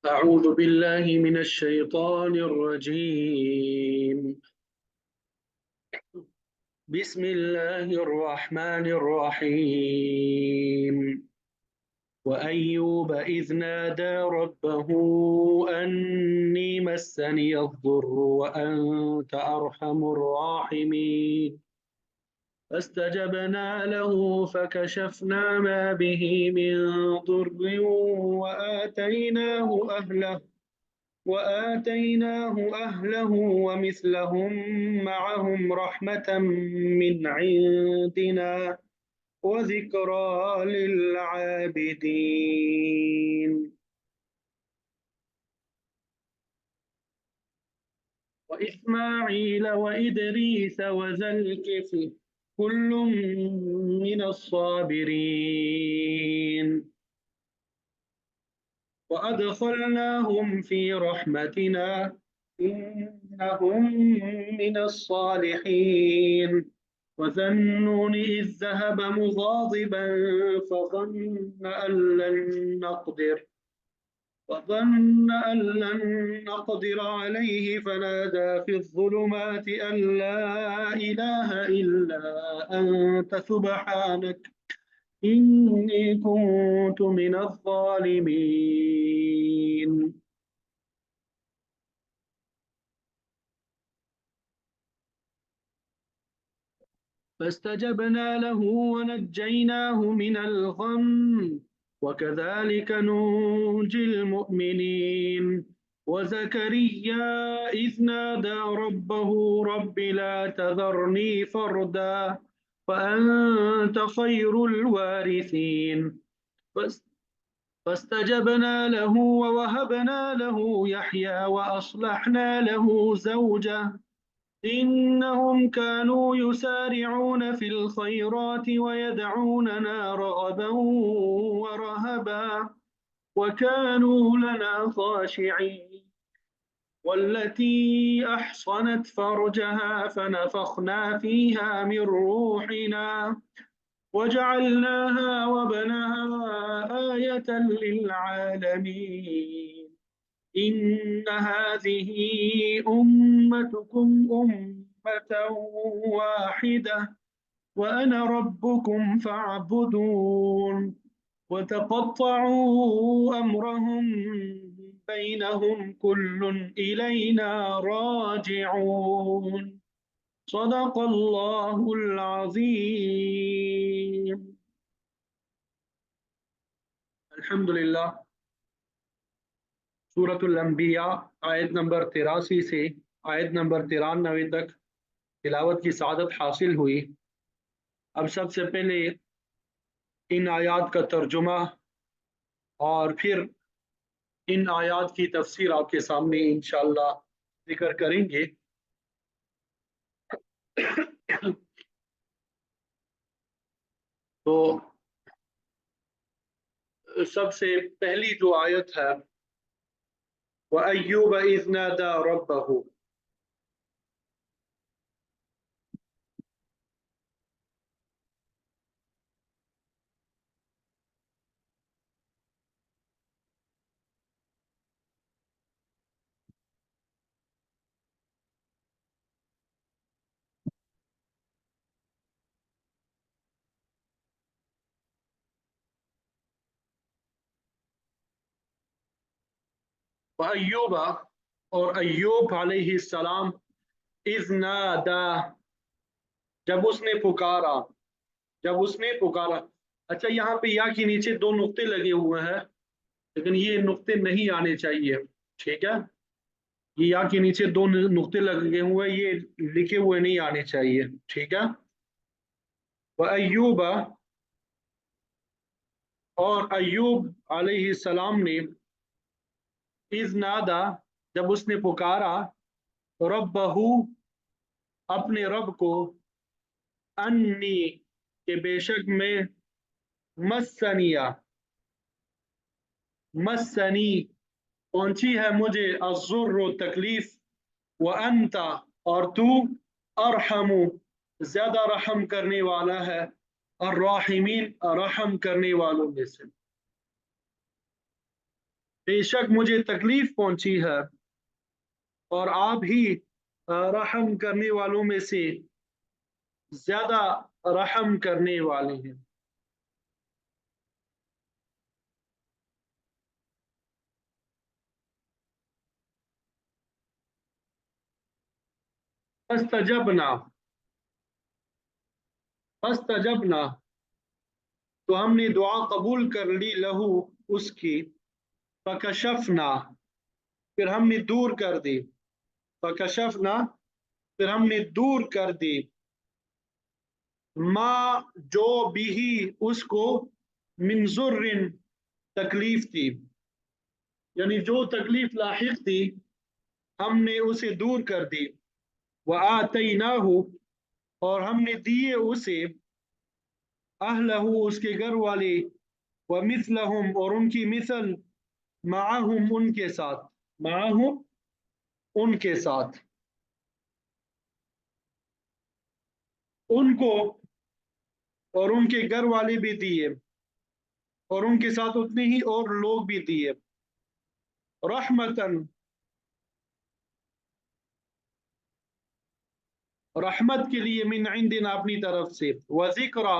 أعوذ بالله من الشيطان الرجيم. بسم الله الرحمن الرحيم. وأيوب إذ نادى ربه أني مسني الضر وأنت أرحم الراحمين. فاستجبنا له فكشفنا ما به من ضر وآتيناه أهله ومثلهم معهم رحمة من عندنا وذكرى للعابدين. وإسماعيل وإدريس وذا الكفل كل من الصابرين وأدخلناهم في رحمتنا إنهم من الصالحين. وذا النون إذ ذهب مغاضبا فظن أن لن نقدر عليه فنادى في الظلمات أن لا إله إلا أنت سبحانك إني كنت من الظالمين. فاستجبنا له ونجيناه من الغم وكذلك ننجي المؤمنين. وزكريا إذ نادى ربه رب لا تذرني فردا وأنت خير الوارثين. فاستجبنا له ووهبنا له يحيى وأصلحنا له زوجه إنهم كانوا يسارعون في الخيرات ويدعوننا رغبا ورهبا وكانوا لنا خاشعين. والتي أحصنت فرجها فنفخنا فيها من روحنا وجعلناها وابنها آية للعالمين. إن هذه أمتكم أمة واحدة وأنا ربكم فاعبدون. وتقطعوا أمرهم بينهم كل إلينا راجعون. صدق الله العظيم. الحمد لله. सूरत अल-अंबिया आयत नंबर 83 से आयत नंबर 93 तक तिलावत की सआदत हासिल हुई। अब सबसे पहले इन आयात का तर्जुमा और फिर इन आयात की तफसीर आपके सामने इंशाअल्लाह जिक्र करेंगे। तो सबसे पहली जो आयत है व अय्यूब इज़ नादा रब्बहू, व अय्यूबा और अय्यूब अलैहिस्सलाम इज़ नादा जब उसने पुकारा। अच्छा, यहाँ पे या के नीचे दो नुक्ते लगे हुए हैं, लेकिन ये नुक्ते नहीं आने चाहिए, ठीक है। ये या के नीचे दो नुक्ते लगे हुए हैं, ये लिखे हुए नहीं आने चाहिए, ठीक है। व अय्यूबा और अय्यूब अलैहिस्सलाम ने इज़ नादा जब उसने पुकारा रब्बहू अपने रब को अन्नी के बेशक में मस्सनी पहुंची है मुझे अज़ुर्र तकलीफ व अंता और तू अरहमु ज्यादा रहम करने वाला है अर्राहिमीन रहम करने वालों में से। बेशक मुझे तकलीफ पहुंची है और आप ही रहम करने वालों में से ज्यादा रहम करने वाले हैं। फस्तजबना, फस्तजबना तो हमने दुआ कबूल कर ली, लहू उसकी, फकशफना फिर हमने दूर कर दी, फकशफना फिर हमने दूर कर दी, माँ जो बिही उसको, मिन जुर्रिन तकलीफ थी, यानी जो तकलीफ लाहिक थी हमने उसे दूर कर दी। व आतैनाहु और हमने दिए उसे, अहलहु उसके घर वाले, व मिसलहुम और उनकी मिसल, माहुम उनके साथ, माहुम उनके साथ, उनको और उनके घर वाले भी दिए और उनके साथ उतने ही और लोग भी दिए। रहमतन, रहमत के लिए, मिन इंदिना अपनी तरफ से, व जिक्रा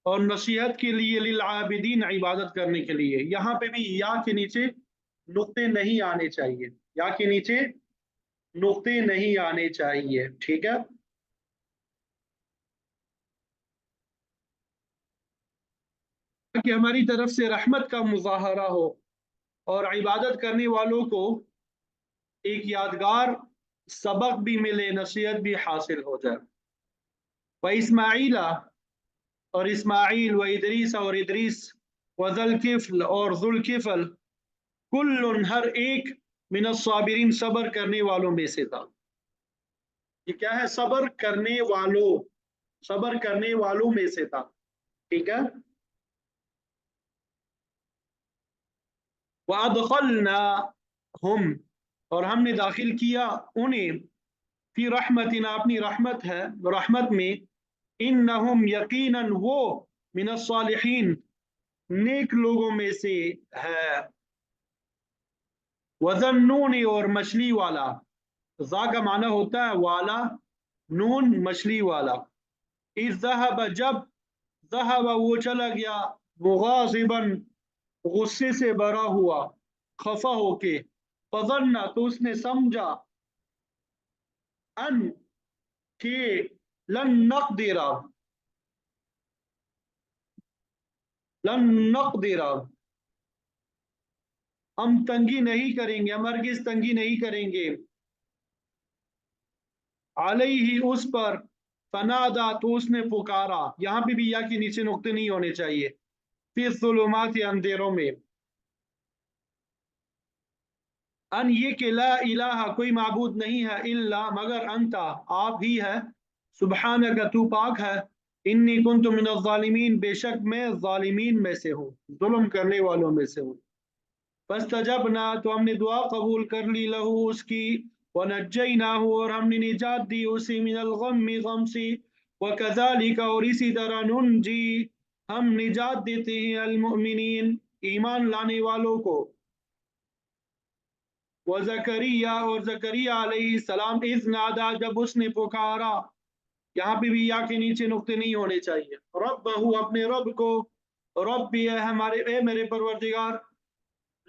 और नसीहत के लिए, लिल आबिदीन इबादत करने के लिए। यहाँ पे भी या के नीचे नुक्ते नहीं आने चाहिए, या के नीचे नुक्ते नहीं आने चाहिए, ठीक है। कि हमारी तरफ से रहमत का मुजाहरा हो और इबादत करने वालों को एक यादगार सबक भी मिले, नसीहत भी हासिल हो जाए। व इस्माइला और इस्माइल, व इदरीस और इदरीस, व जुल्किफ्ल और जुल्किफ्ल, कुल्लुन हर एक, मिन साबिरीन सबर करने वालों में से था। ये क्या है? सबर करने वालों, सबर करने वालों में से था, ठीक है। वअदखलना हम और हमने दाखिल किया उन्हें, फी रहमतिना अपनी रहमत है, रहमत में, इन्नहुम यकीनन वो, मिन सालिहीन नेक लोगों में से है। वज़न्नून और मछली वाला, ज़ा का माना होता है वाला, नून मछली वाला। इज़ ज़हब जब, ज़हब वो चला गया, मुगाज़िबन गुस्से से भरा हुआ, खफा होके, फज़न्ना तो उसने समझा, अन के, लन नक़दिरा, लन नक़दिरा हम तंगी नहीं करेंगे, हम हरगिज़ तंगी नहीं करेंगे, अलैहि उस पर, फनादा तो उसने पुकारा, यहाँ पे भी या के नीचे नुक्ते नहीं होने चाहिए, फिर ज़ुलुमात अंधेरों में, अन ये कि ला इलाहा कोई माबूद नहीं है, इल्ला मगर, अंता आप ही है, सुबहानक तू पाक है, इन्नी कुन्तु मिनज़ ज़ालिमीन बेशक मैं ज़ालिमीन में से हूँ, जुल्म करने वालों में से हूँ। फस्तजबना तो हमने दुआ कबूल कर ली, लहू उसकी, वनज्जयनाहु और हमने निजात दी उसे, मिनल गम्मी गम से, वकज़ालिका और इसी तरह, नुनजी हम निजात देते हैं, अल मुमिनीन ईमान लाने वालों को। व ज़करिया और ज़करिया अलैहिस्सलाम, इज़ नादा जब उसने पुकारा, यहाँ पे भी या के नीचे नुक्ते नहीं होने चाहिए, रब्बहू अपने रब को, रब्बी है हमारे, ए मेरे परवरदिगार,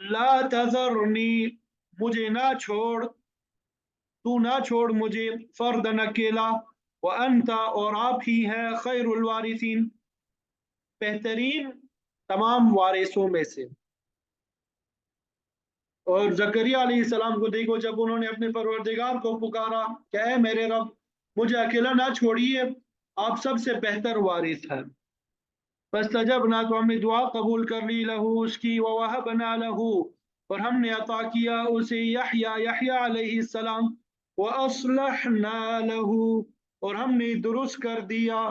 ला तज़रनी मुझे ना छोड़, तू ना छोड़ मुझे, फर्दन अकेला, व अंता और आप ही है, खैरुल वारिसीन बेहतरीन तमाम वारिसों में से। और जकरिया अलैहिस्सलाम को देखो, जब उन्होंने अपने परवरदिगार को पुकारा, क्या है मेरे रब मुझे अकेला ना छोड़िए, आप सबसे बेहतर वारिस हैं। फस्तजबना तो हमने दुआ कबूल कर ली, लहू उसकी, व वहबना लहू और हमने अता किया उसे, यहया यहया अलैहिस्सलाम, व अस्लहना लहू और हमने दुरुस्त कर दिया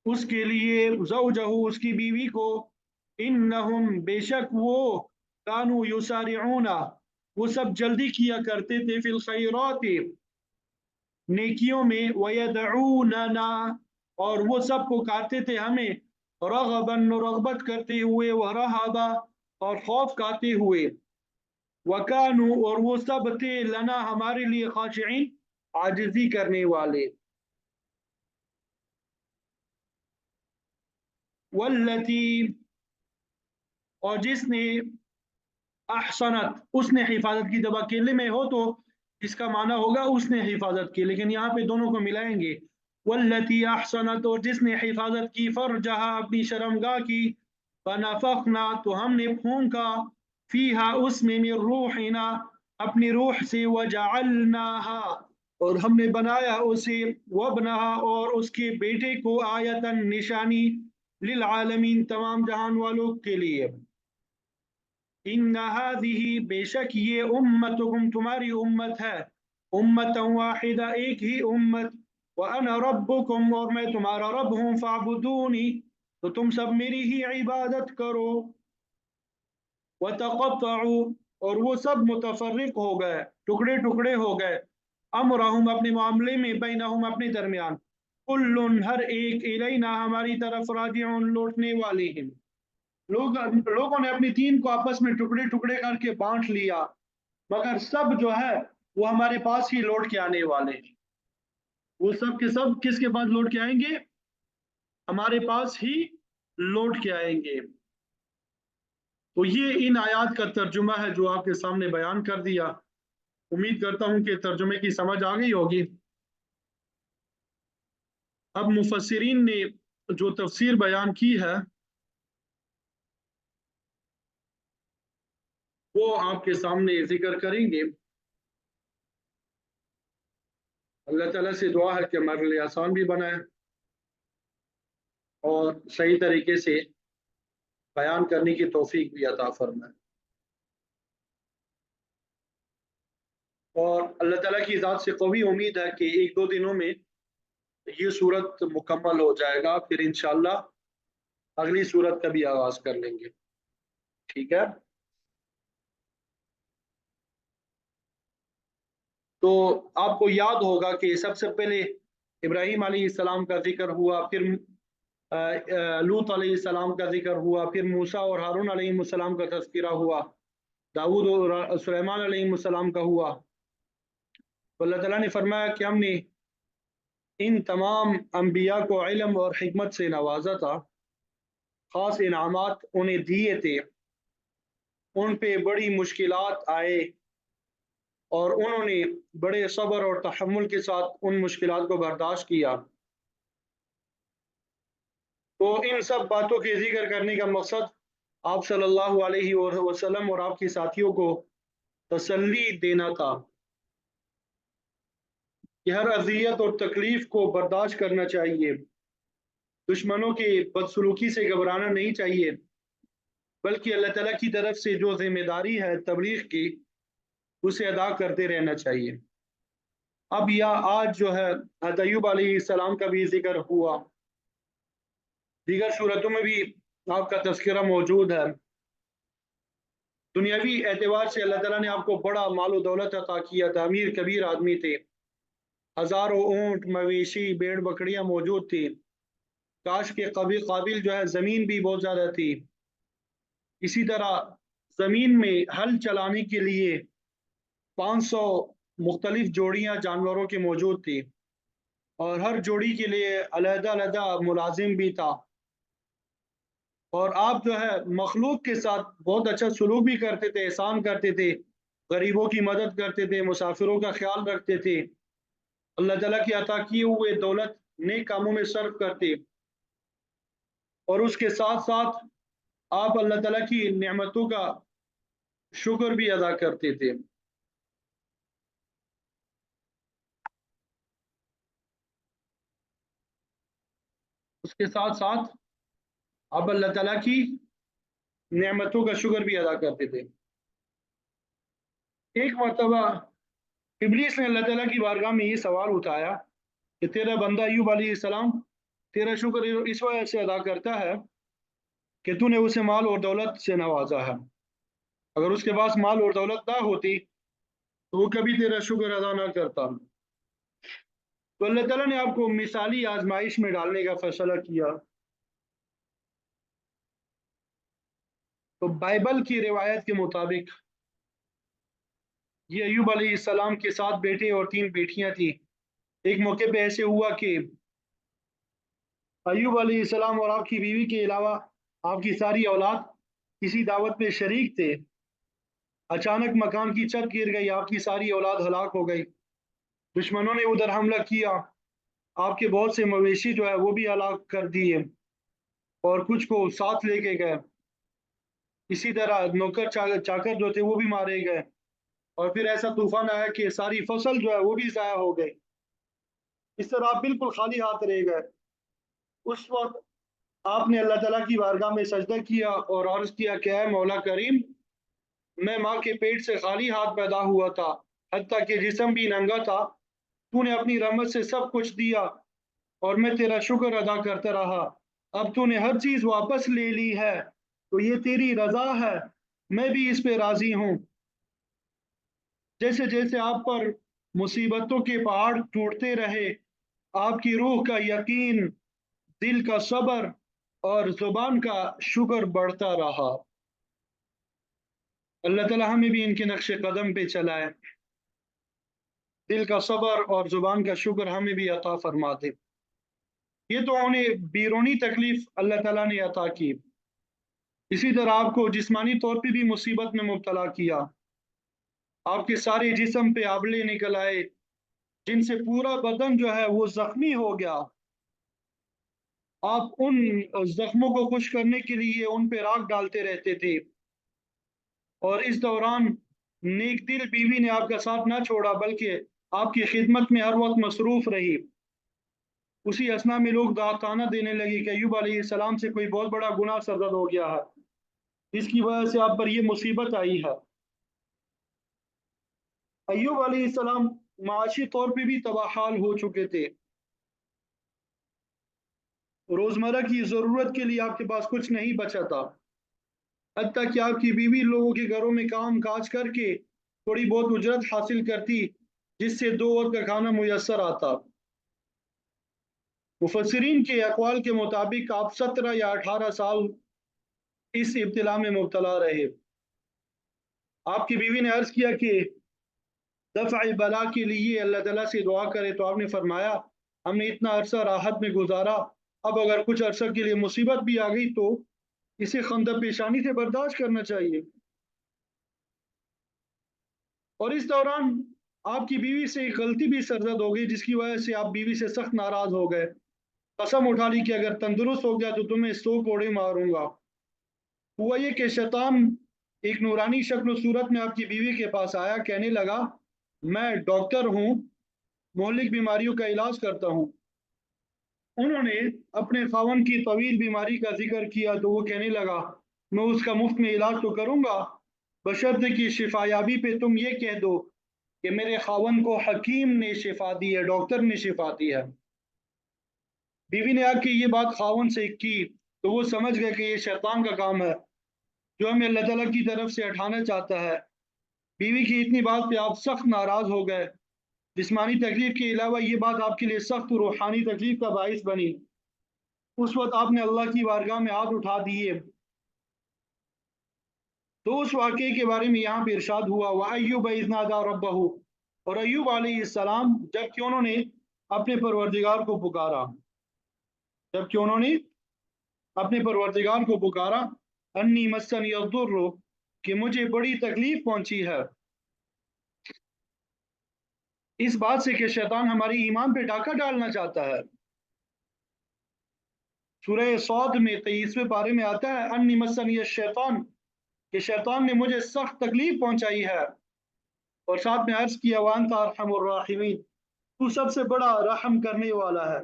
उसके लिए, ज़ौजहू उसकी बीवी को, इन्नहुम बेशक वो, कानू युसारिऊना वो सब जल्दी किया करते थे, फिल खैरात नेकियों में, वयदऊनना और वो सब पुकारते थे हमें, रगबन रगबत करते हुए, व रहबा और खौफ खाते हुए, वकानू और वो सब थे लना हमारे लिए खाशिईन आजिजी करने वाले। वल्लती और जिसने अहसनत उसने हिफाजत की, जब अकेले में हो तो इसका माना होगा उसने हिफाजत की, लेकिन यहाँ पे दोनों को मिलाएंगे। वल्लती अहसनत और जिसने हिफाजत की, फरजहा अपनी शर्मगाह की, फनफखना तो हमने फूंका, फीहा उसमें, मिन रूहिना अपनी रूह से, वजअलनाहा और हमने बनाया उसे, वबनहा और उसके बेटे को, आयतन निशानी, लिल आलमीन तमाम जहान वालों के लिए। इन्ना हाज़िही बेशक ये, उम्मतुकुम तुम्हारी उम्मत है, उम्मतन वाहिदा एक ही उम्मत, व अना रब्बुकुम और मैं तुम्हारा रब हूँ, फ़अबुदूनी तो तुम सब मेरी ही इबादत करो। व तक़त्तअू और वो सब मुतफर्रिक हो गए, टुकड़े टुकड़े हो गए, अमरहुम अपने मामले में, बैनहुम अपने दरमियान, कुल्लुन हर एक, इलैना हमारी तरफ, राजिऊन लौटने वाले हैं। लोगों ने अपनी दीन को आपस में टुकड़े टुकड़े करके बांट लिया, मगर सब जो है वो हमारे पास ही लौट के आने वाले हैं। वो सब के सब किसके पास लौट के आएंगे? हमारे पास ही लौट के आएंगे। तो ये इन आयात का तर्जुमा है जो आपके सामने बयान कर दिया। उम्मीद करता हूं कि तर्जुमे की समझ आ गई होगी। अब मुफस्सिरीन ने जो तफसीर बयान की है वो आपके सामने जिक्र करेंगे। अल्लाह ताला से दुआ है कि हमारे लिए आसान भी बनाए और सही तरीके से बयान करने की तौफीक भी अता फरमाए। और अल्लाह ताला की ज़ात से कवी उम्मीद है कि एक दो दिनों में ये सूरत मुकम्मल हो जाएगा, फिर इंशाल्लाह अगली सूरत का भी आगाज कर लेंगे। ठीक है, तो आपको याद होगा कि सबसे पहले इब्राहीम अलैहिस्सलाम का जिक्र हुआ, फिर लूत अलैहिस्सलाम का जिक्र हुआ, फिर मूसा और हारून अलैहिस्सलाम का तज़किरा हुआ, दाऊद और सुलेमान अलैहिस्सलाम का हुआ। तो अल्लाह ताला ने फरमाया कि हमने इन तमाम अम्बिया को इल्म और हिकमत से नवाजा था, खास इनामात उन्हें दिए थे, उन पे बड़ी मुश्किलात आए और उन्होंने बड़े सब्र और तहम्मुल के साथ उन मुश्किलात को बर्दाश्त किया। तो इन सब बातों के जिक्र करने का मकसद आप सल्लल्लाहु अलैहि वसल्लम और आपके साथियों को तसल्ली देना था कि हर अजियत और तकलीफ को बर्दाश्त करना चाहिए, दुश्मनों के बदसलूकी से घबराना नहीं चाहिए, बल्कि अल्लाह ताला की तरफ से जो जिम्मेदारी है तबलीग की उसे अदा करते रहना चाहिए। अब यह आज जो है हज़रत अय्यूब अलैहिस्सलाम का भी जिक्र हुआ, दीगर सूरतों में भी आपका तज़किरा मौजूद है। दुनियावी एतबार से अल्लाह ताला ने आपको बड़ा माल दौलत अता किया था, अमीर कबीर आदमी थे, हज़ारों ऊँट मवेशी भेड़ बकरियां मौजूद थी, काश के काबिल जो है ज़मीन भी बहुत ज़्यादा थी। इसी तरह ज़मीन में हल चलाने के लिए 500 मुख्तलिफ जोड़ियां जानवरों की मौजूद थी और हर जोड़ी के लिए अलहदा अलहदा मुलाजिम भी था। और आप जो है मखलूक के साथ बहुत अच्छा सलूक भी करते थे, एहसान करते थे, गरीबों की मदद करते थे, मुसाफिरों का ख्याल रखते थे, अल्लाह ताला की अता किए हुए दौलत नेक कामों में सर्व करते, और उसके साथ साथ आप अल्लाह ताला की नेमतों का शुक्र भी अदा करते थे। उसके साथ साथ आप अल्लाह ताला की नेमतों का शुक्र भी अदा करते थे। एक मरतबा इब्लीस ने अल्लाह ताला की बारगाह में ये सवाल उठाया कि तेरा बंदा अय्यूब अलैहिस्सलाम तेरा शुक्र इस वजह से अदा करता है कि तूने उसे माल और दौलत से नवाजा है, अगर उसके पास माल और दौलत ना होती तो वो कभी तेरा शुक्र अदा ना करता। तो अल्लाह ताला ने आपको मिसाली आजमाइश में डालने का फैसला किया تو बाइबल की रिवायत के मुताबिक ये अय्यूब अलैहिस्सलाम के 7 बेटे और 3 बेटियां थी। एक मौके पे ऐसे हुआ कि अय्यूब अलैहिस्सलाम और आपकी बीवी के अलावा आपकी सारी औलाद किसी दावत में शरीक थे। अचानक मकान की छत गिर गई, आपकी सारी औलाद हलाक हो गई। दुश्मनों ने उधर हमला किया, आपके बहुत से मवेशी जो है वो भी हलाक कर दिए और कुछ को साथ लेके गए। इसी तरह नौकर चाकर जो थे वो भी मारे गए और फिर ऐसा तूफान आया कि सारी फसल जो है वो भी ज़ाया हो गई। इस तरह आप बिल्कुल खाली हाथ रह गए। उस वक्त आपने अल्लाह ताला की बारगाह में सजदा किया और अर्ज किया कि ऐ मौला करीम, मैं माँ के पेट से खाली हाथ पैदा हुआ था, हत्ता कि जिस्म भी नंगा था। तूने अपनी रहमत से सब कुछ दिया और मैं तेरा शुक्र अदा करता रहा। अब तूने हर चीज वापस ले ली है, तो ये तेरी रजा है, मैं भी इस पे राजी हूँ। जैसे जैसे आप पर मुसीबतों के पहाड़ टूटते रहे, आपकी रूह का यकीन, दिल का सब्र और जुबान का शुक्र बढ़ता रहा। अल्लाह ताला हमें भी इनके नक्शे कदम पे चलाए, दिल का सब्र और जुबान का शुक्र हमें भी अता फरमा दे। ये तो उन्हें बैरूनी तकलीफ अल्लाह ताला ने अता की, इसी तरह आपको जिस्मानी तौर पे भी मुसीबत में मुब्तला किया। आपके सारे जिस्म पे आबले निकल आए, जिनसे पूरा बदन जो है वो जख्मी हो गया। आप उन जख्मों को खुश करने के लिए उन पे राख डालते रहते थे और इस दौरान नेक दिल बीवी ने आपका साथ ना छोड़ा, बल्कि आपकी खिदमत में हर वक्त मसरूफ रही। उसी असना में लोग ताना देने लगे कि अय्यूब अलैहिस्सलाम से कोई बहुत बड़ा गुनाह सरजद हो गया है, इसकी वजह से आप पर ये मुसीबत आई है। अय्यूब अलैहिस्सलाम माशी तौर पे भी तबाहाल हो चुके थे। रोजमर्रा की जरूरत के लिए आपके पास कुछ नहीं बचा था। हत्ता कि आपकी बीवी लोगों के घरों में काम काज करके थोड़ी बहुत उजरत हासिल करती, जिससे 2 वक्त का खाना मुयस्सर आता। मुफस्सिरीन के अक़वाल के मुताबिक आप 17 या 18 साल इस इब्तिला में मुब्तला रहे। आपकी बीवी ने अर्ज किया कि दफ़ा बला के लिए अल्लाह ताला से दुआ करे, तो आपने फरमाया हमने इतना अरसा राहत में गुजारा, अब अगर कुछ अरसा के लिए मुसीबत भी आ गई तो इसे खंदा पेशानी से बर्दाश्त करना चाहिए। और इस दौरान आपकी बीवी से एक गलती भी सरजद हो गई, जिसकी वजह से आप बीवी से सख्त नाराज हो गए। कसम उठा ली कि अगर तंदुरुस्त हो गया तो तुम्हें 100 कोड़े मारूंगा। हुआ ये कि शैतान एक नूरानी शक्ल सूरत में आपकी बीवी के पास आया, कहने लगा मैं डॉक्टर हूँ, मोहलिक बीमारियों का इलाज करता हूँ। उन्होंने अपने खावन की तवील बीमारी का जिक्र किया तो वो कहने लगा मैं उसका मुफ्त में इलाज तो करूंगा, बशर्ते कि शिफायाबी पे तुम ये कह दो कि मेरे खावन को हकीम ने शिफा दी है, डॉक्टर ने शिफा दी है। बीवी ने आके ये बात खावन से की तो वो समझ गए कि ये शैतान का काम है, जो हमें अल्लाह ताला की तरफ से हटाना चाहता है। बीवी की इतनी बात पे आप सख्त नाराज हो गए। जिस्मानी तकलीफ के अलावा ये बात आपके लिए सख्त रूहानी तकलीफ का बाइस बनी। उस वक्त आपने अल्लाह की बारगाह में हाथ उठा दिए। तो उस वाक़े के बारे में यहाँ पे इरशाद हुआ व अय्यूब इज़ नादा रब्बहू, और अय्यूब अलैहिस्सलाम जबकि उन्होंने अपने परवरदिगार को पुकारा, जबकि उन्होंने अपने परवरदिगार को पुकारा, अन्नी मस्सनी यद्दुर्र, कि मुझे बड़ी तकलीफ पहुंची है, इस बात से कि शैतान हमारे ईमान पे डाका डालना चाहता है। सूरह सौद में 23वें पारे में आता है अन्नी मस्सनी शैतान, कि शैतान ने मुझे सख्त तकलीफ पहुंचाई है। और साथ में अर्ज किया वान अरहमुर राहिमीन, तू सबसे बड़ा रहम करने वाला है।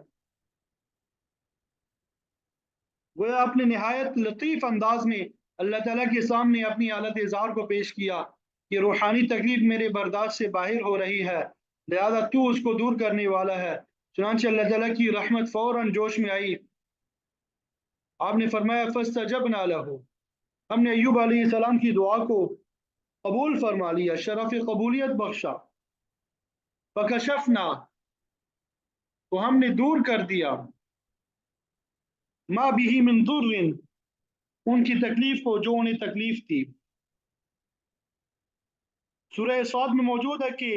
वह आपने निहायत लतीफ़ अंदाज में अल्लाह ताला के सामने अपनी हालत इज़हार को पेश किया कि रूहानी तकलीफ मेरे बर्दाश्त से बाहर हो रही है, लिहाजा तू उसको दूर करने वाला है। चुनांचे अल्लाह ताला की रहमत फौरन जोश में आई। आपने फरमाया फस्तजबना लहू, हमने अय्यूब अलैहिस्सलाम की दुआ को कबूल फरमा लिया, शरफ कबूलियत बख्शा। फकशफना, तो हमने दूर कर दिया, मा बिही मिन दुर्रिन, ان کی تکلیف کو جو انہیں تکلیف تھی۔ سورہ صاد میں موجود ہے کہ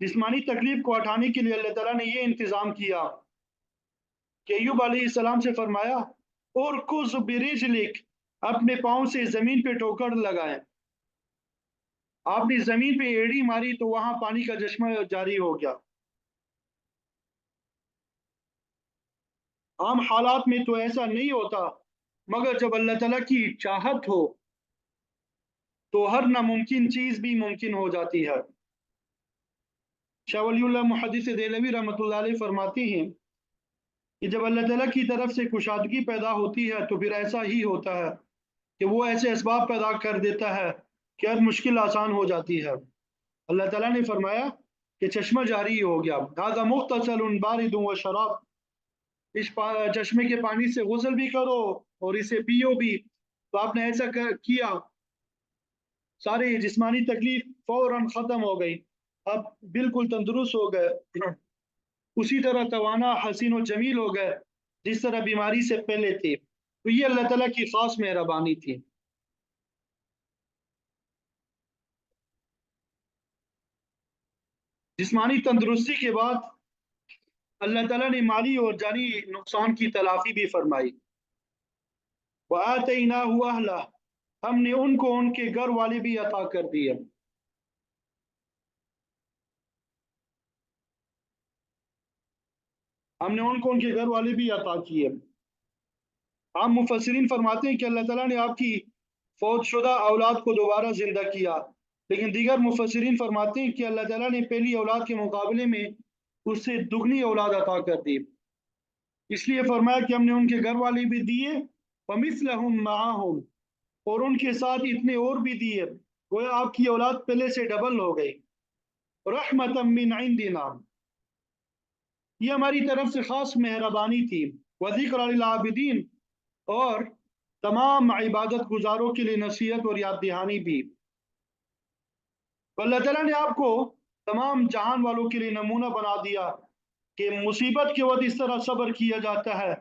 جسمانی تکلیف کو ہٹانے کے لیے اللہ تعالیٰ نے یہ انتظام کیا کہ ایوب علیہ السلام سے فرمایا اور کز برجلک، اپنے پاؤں سے زمین پہ ٹوکر لگائیں۔ آپ نے زمین پہ ایڑی ماری تو وہاں پانی کا چشمہ جاری ہو گیا۔ عام حالات میں تو ایسا نہیں ہوتا، مگر جب اللہ تعالیٰ کی چاہت ہو تو ہر ناممکن چیز بھی ممکن ہو جاتی ہے۔ شاہ ولی اللہ محدث دہلوی رحمۃ اللہ علیہ فرماتے ہیں کہ جب اللہ تعالیٰ کی طرف سے کشادگی پیدا ہوتی ہے تو پھر ایسا ہی ہوتا ہے کہ وہ ایسے اسباب پیدا کر دیتا ہے کہ ہر مشکل آسان ہو جاتی ہے۔ اللہ تعالیٰ نے فرمایا کہ چشمہ جاری ہو گیا، هذا مغتسل بارد و شراب، اس چشمے کے پانی سے غسل بھی کرو اور اسے پیو بھی۔ تو آپ نے ایسا کیا، ساری جسمانی تکلیف فوراً ختم ہو گئی، اب بالکل تندرست ہو گئے، اسی طرح توانا حسین و جمیل ہو گئے جس طرح بیماری سے پہلے تھی۔ تو یہ اللہ تعالیٰ کی خاص مہربانی تھی۔ جسمانی تندرستی کے بعد اللہ تعالیٰ نے مالی اور جانی نقصان کی تلافی بھی فرمائی۔ وَآتَيْنَاهُ أَهْلَهُ، ہم نے ان کو ان کے گھر والے بھی عطا کر دیے۔ ہم نے ان کو ان کے گھر والے بھی عطا کیے۔ عام مفسرین فرماتے ہیں کہ اللہ تعالیٰ نے آپ کی فوت شدہ اولاد کو دوبارہ زندہ کیا، لیکن دیگر مفسرین فرماتے ہیں کہ اللہ تعالیٰ نے پہلی اولاد کے مقابلے میں اس سے دگنی اولاد عطا کر دی، اس لیے فرمایا کہ ہم نے ان کے گھر والے بھی دیے، وَمِثْلَهُمْ مَعَهُمْ، اور ان کے ساتھ اتنے اور بھی دیے، گویا آپ کی اولاد پہلے سے ڈبل ہو گئی۔ رحمتا من عندنا، یہ ہماری طرف سے خاص مہربانی تھی، وذکر للعابدین، اور تمام عبادت گزاروں کے لیے نصیحت اور یاد دہانی بھی۔ اللہ تعالیٰ نے آپ کو تمام جہان والوں کے لیے نمونہ بنا دیا کہ مصیبت کے وقت اس طرح صبر کیا جاتا ہے۔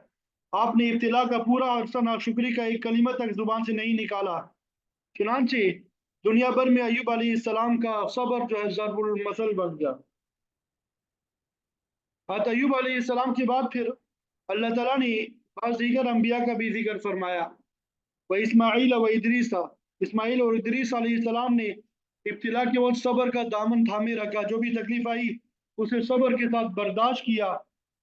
آپ نے ابتلا کا پورا عرصہ ناشکری کا ایک کلمہ تک زبان سے نہیں نکالا، چنانچہ دنیا بھر میں ایوب علیہ السلام کا صبر جو ہے ضرب المثل بن گیا۔ ایوب علیہ السلام کے بعد پھر اللہ تعالیٰ نے بعض دیگر انبیاء کا بھی ذکر فرمایا، وہ اسماعیل و ادریس، اسماعیل اور ادریس علیہ السلام نے ابتلا کے وقت صبر کا دامن تھامے رکھا، جو بھی تکلیف آئی اسے صبر کے ساتھ برداشت کیا،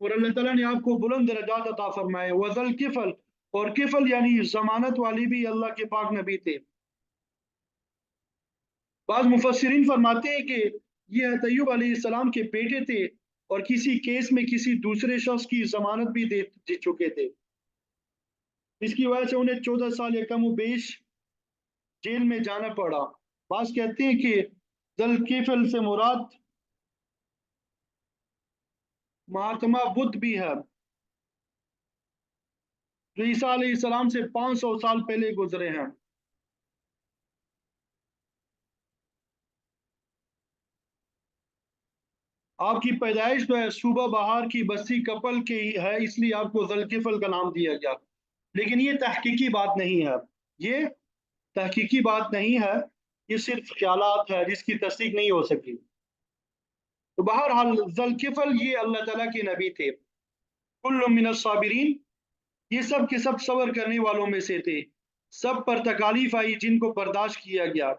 اور اللہ تعالیٰ نے آپ کو بلند درجات عطا فرمائے۔ وذل کفل، اور کفل یعنی ضمانت والی بھی اللہ کے پاک نبی تھے۔ بعض مفسرین فرماتے ہیں کہ یہ ایوب علیہ السلام کے بیٹے تھے اور کسی کیس میں کسی دوسرے شخص کی ضمانت بھی دے چکے تھے، اس کی وجہ سے انہیں 14 سال یا کم و بیش جیل میں جانا پڑا۔ بعض کہتے ہیں کہ ذل کفل سے مراد مہاتما بدھ بھی ہے، جو عیسیٰ علیہ السلام سے 500 سال پہلے گزرے ہیں۔ آپ کی پیدائش جو ہے صوبہ بہار کی بستی کپل کی ہے، اس لیے آپ کو ذوالکفل کا نام دیا گیا، لیکن یہ تحقیقی بات نہیں ہے، یہ تحقیقی بات نہیں ہے، یہ صرف خیالات ہے جس کی تصدیق نہیں ہو سکی۔ تو بہرحال ذوالکفل یہ اللہ تعالیٰ کے نبی تھے۔ کل من الصابرین، یہ سب کے سب صبر کرنے والوں میں سے تھے، سب پر تکالیف آئی جن کو برداشت کیا گیا۔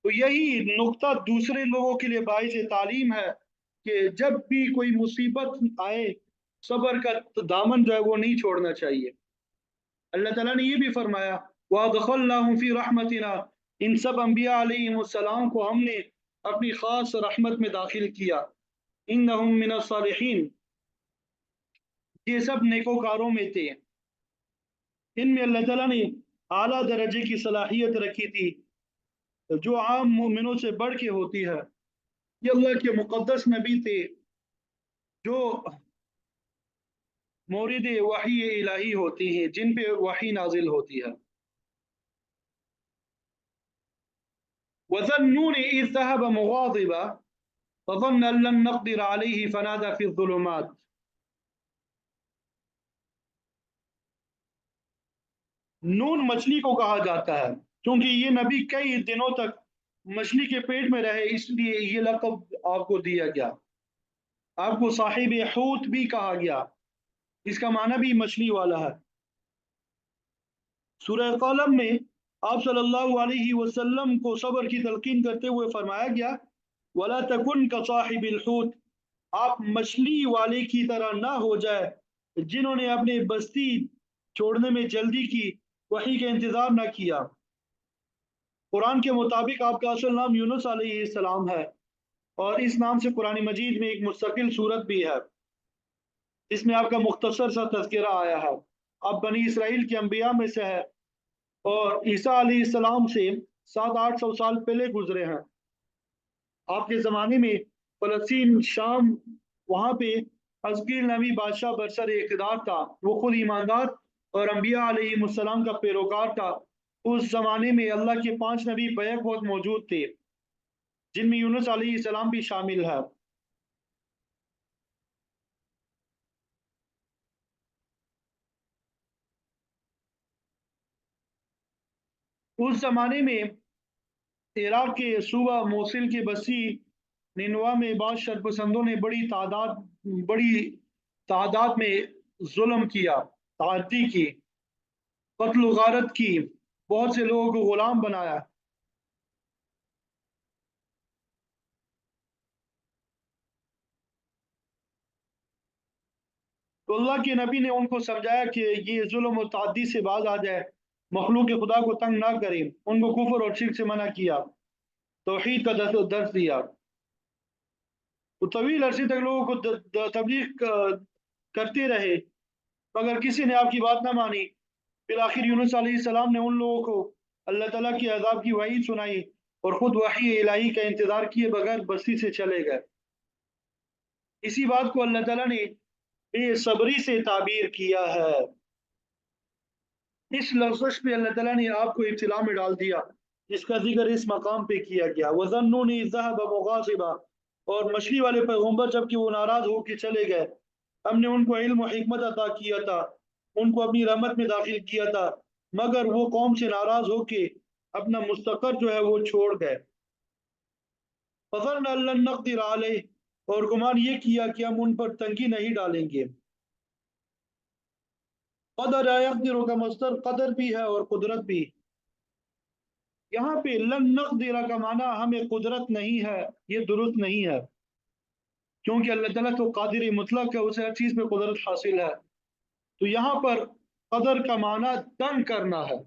تو یہی نقطہ دوسرے لوگوں کے لیے باعث تعلیم ہے کہ جب بھی کوئی مصیبت آئے صبر کا دامن جو ہے وہ نہیں چھوڑنا چاہیے۔ اللہ تعالیٰ نے یہ بھی فرمایا وَأَدْخَلْنَاهُمْ فِي رَحْمَتِنَا، ان سب انبیاء علیہ السلام کو ہم نے اپنی خاص رحمت میں داخل کیا۔ إِنَّهُمْ مِنَ الصَّالِحِينَ، یہ سب نیکوکاروں میں تھے، ان میں اللہ تعالیٰ نے اعلیٰ درجے کی صلاحیت رکھی تھی جو عام مومنوں سے بڑھ کے ہوتی ہے۔ یہ اللہ کے مقدس نبی تھے جو مورد وحی الہی ہوتی ہیں، جن پہ وحی نازل ہوتی ہے۔ وَذَنُّونِ إِذْ ذَهَبَ مُغَاضِبًا فَظَنَّ أَن لَّن نَّقْدِرَ عَلَيْهِ فَنَادَىٰ فِي الظُّلُمَاتِ، नून मछली को कहा जाता है क्योंकि ये नबी कई दिनों तक मछली के पेट में रहे, इसलिए ये लक़ब आपको दिया गया। आपको साहिब हूत भी कहा गया, इसका माना भी मछली वाला है। सूरह कलम में आप सल्लल्लाहु अलैहि वसल्लम को सब्र की तलकीन करते हुए फरमाया गया, वला तकुन का साहिबिल हूत, आप मछली वाले की तरह ना हो जाए जिन्होंने अपने बस्ती छोड़ने में जल्दी की, वही का इंतज़ार ना किया। कुरान के मुताबिक आपका असल नाम यूनुस अलैहिस्सलाम है और इस नाम से कुरान मजीद में एक मुस्तकिल सूरत भी है, इसमें आपका मुख्तसर सा तज़किरा आया है। आप बनी इसराइल के अंबिया में से है और ईसा अलैहिस्सलाम से 700-800 साल पहले गुजरे हैं। आपके ज़माने में फ़लस्तीन, शाम, वहाँ पे हज़कील नबी बादशाह बरसर इक़्तिदार था। वो खुद ईमानदार और अंबिया अलैहिमुस्सलाम का पैरोकार था। उस ज़माने में अल्लाह के 5 नबी बैक वक़्त मौजूद थे, जिनमें यूनुस अलैहिस्सलाम भी शामिल है। उस ज़माने में इराक के सूबा मोसिल के बसी निनवा में बाद शरपसंदों ने बड़ी तादाद में जुल्म किया, ताअद्दी की, कत्ल गारत की, बहुत से लोगों को गुलाम बनाया। तो अल्लाह के नबी ने उनको समझाया कि ये जुल्म और ताअद्दी से बाज आ जाए, मखलूक खुदा को तंग ना करें, उनको कुफर और शिर्क से मना किया, तौहीद का दर्स दिया। तो तवील अरसे तक लोगों को तबलीग करते रहे, मगर किसी ने आपकी बात ना मानी। फिर आखिर यूनुस अलैहिस्सलाम ने उन लोगों को अल्लाह ताला की अज़ाब की वही सुनाई और खुद वही इलाही का इंतजार किए बगैर बस्ती से चले गए। इसी बात को अल्लाह ताला ने बेसब्री से ताबीर किया है। इस लफ्ज़ पे अल्लाह ताला ने आपको इब्तिला में डाल दिया, जिसका जिक्र इस मकाम पे किया गया। वज़न्नुनी ज़हब मुग़ाज़िबा, और मछली वाले पैगम्बर जबकि वो नाराज होकर चले गए, हमने उनको इल्म और हिकमत अता किया था, उनको अपनी रहमत में दाखिल किया था, मगर वो कौम से नाराज होके अपना मुस्तकर जो है वो छोड़ गए। फ़ज़न्न अल्लन नक़दिर अलैह, और गुमान ये किया कि हम उन पर तंगी नहीं डालेंगे। क़दर यक़दिर का मस्दर कदर भी है और कुदरत भी। यहाँ पे लन नक़दिर का माना हमें कुदरत नहीं है, ये दुरुस्त नहीं है, क्योंकि अल्लाह ताला तो कादिर मुतलक है, उसे हर चीज़ पे कुदरत हासिल है। तो यहाँ पर कदर का माना तंग करना है,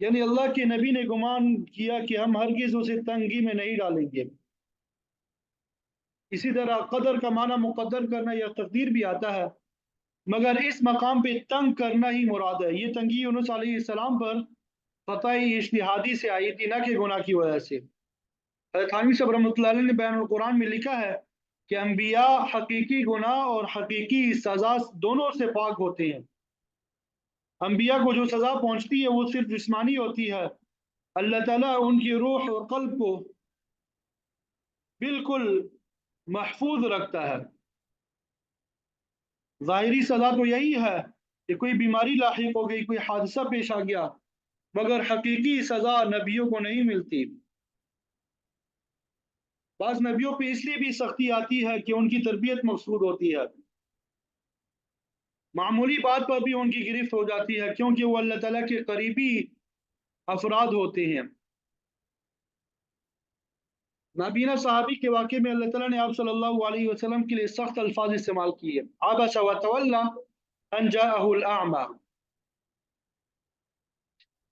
यानी अल्लाह के नबी ने गुमान किया कि हम हरगिज़ उसे तंगी में नहीं डालेंगे। इसी तरह कदर का माना मुकद्दर करना या तकदीर भी आता है, मगर इस मकाम पे तंग करना ही मुराद है। ये तंगी यूनुस अलैहिस्सलाम पर ख़ताई इज्तिहादी से आई थी, ना कि गुनाह की वजह से। थानवी साहब रहमतुल्लाह अलैह ने बयानुल कुरान में लिखा है कि अम्बिया हकीकी गुनाह और हकीकी सज़ा दोनों से पाक होते हैं। अम्बिया को जो सज़ा पहुँचती है वो सिर्फ जिस्मानी होती है, अल्लाह ताला उनकी रूह और क़ल्ब को बिल्कुल महफूज रखता है। ज़ाहिरी सज़ा तो यही है कि कोई बीमारी लाहिक हो गई, कोई हादसा पेश आ गया, मगर हकीकी सज़ा नबियों को नहीं मिलती। बाज़ नबियों पे इसलिए भी सख्ती आती है कि उनकी तरबियत मकसूद होती है, मामूली बात पर भी उनकी गिरफ्त हो जाती है, क्योंकि वो अल्लाह ताला के करीबी अफराद होते हैं। नाबीना सहाबी के वाक़े में अल्लाह ताला ने आप सल्लल्लाहु अलैहि वसल्लम के लिए सख्त अल्फाज इस्तेमाल किए। अबस व तवल्ला अन जाअहुल अअमा,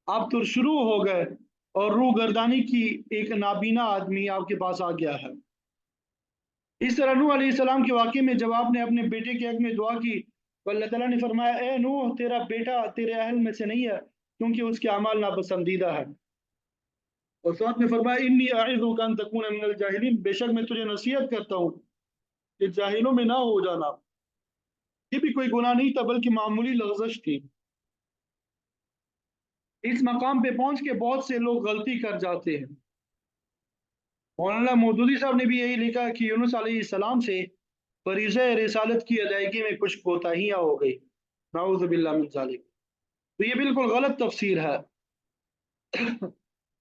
आप तो शुरू हो गए और रूह गर्दानी की एक नाबीना आदमी आपके पास आ गया है। इस तरह नूह अलैहिस्सलाम के वाक़े में जब आपने अपने बेटे के हक़ में दुआ की, तो अल्लाह ताला ने फरमाया, ए नूह, तेरा बेटा तेरे अहल में से नहीं है, क्योंकि उसके अमाल नापसंदीदा है। और साथ में फरमाया, इन्नी अईज़ुका अन तकूना मिनल जाहिलीन, बेशक मैं तुझे नसीहत करता हूँ कि जाहिलों में ना हो जाना। ये भी कोई गुनाह नहीं था, बल्कि मामूली लग़ज़श थी। इस मकाम पे पहुंच के बहुत से लोग गलती कर जाते हैं। मौलाना मौदूदी साहब ने भी यही लिखा कि यूनुस अलैहिस्सलाम से फरीज़े रिसालत की अदायगी में कुछ कोताहियाँ हो गई। नाऊज़ु बिल्लाह मिन ज़ालिक। تو یہ بالکل غلط تفسیر ہے۔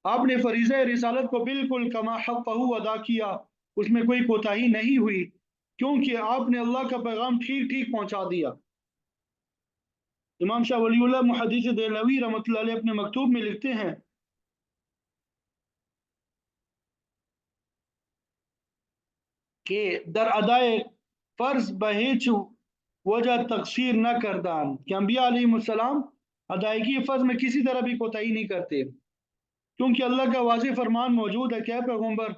آپ نے فریضہ رسالت کو بالکل کما حقہ ادا کیا، اس میں کوئی کوتاہی نہیں ہوئی، کیونکہ آپ نے اللہ کا پیغام ٹھیک ٹھیک پہنچا دیا۔ امام شاہ ولی اللہ محدث دہلوی رحمۃ اللہ علیہ اپنے مکتوب میں لکھتے ہیں کہ در ادائے فرض بہیچ وجہ تقصیر نہ کردان، کہ انبیاء علیہ السلام ادائیگی فرض میں کسی طرح بھی کوتاہی نہیں کرتے، کیونکہ اللہ کا واضح فرمان موجود ہے کہ اے پیغمبر،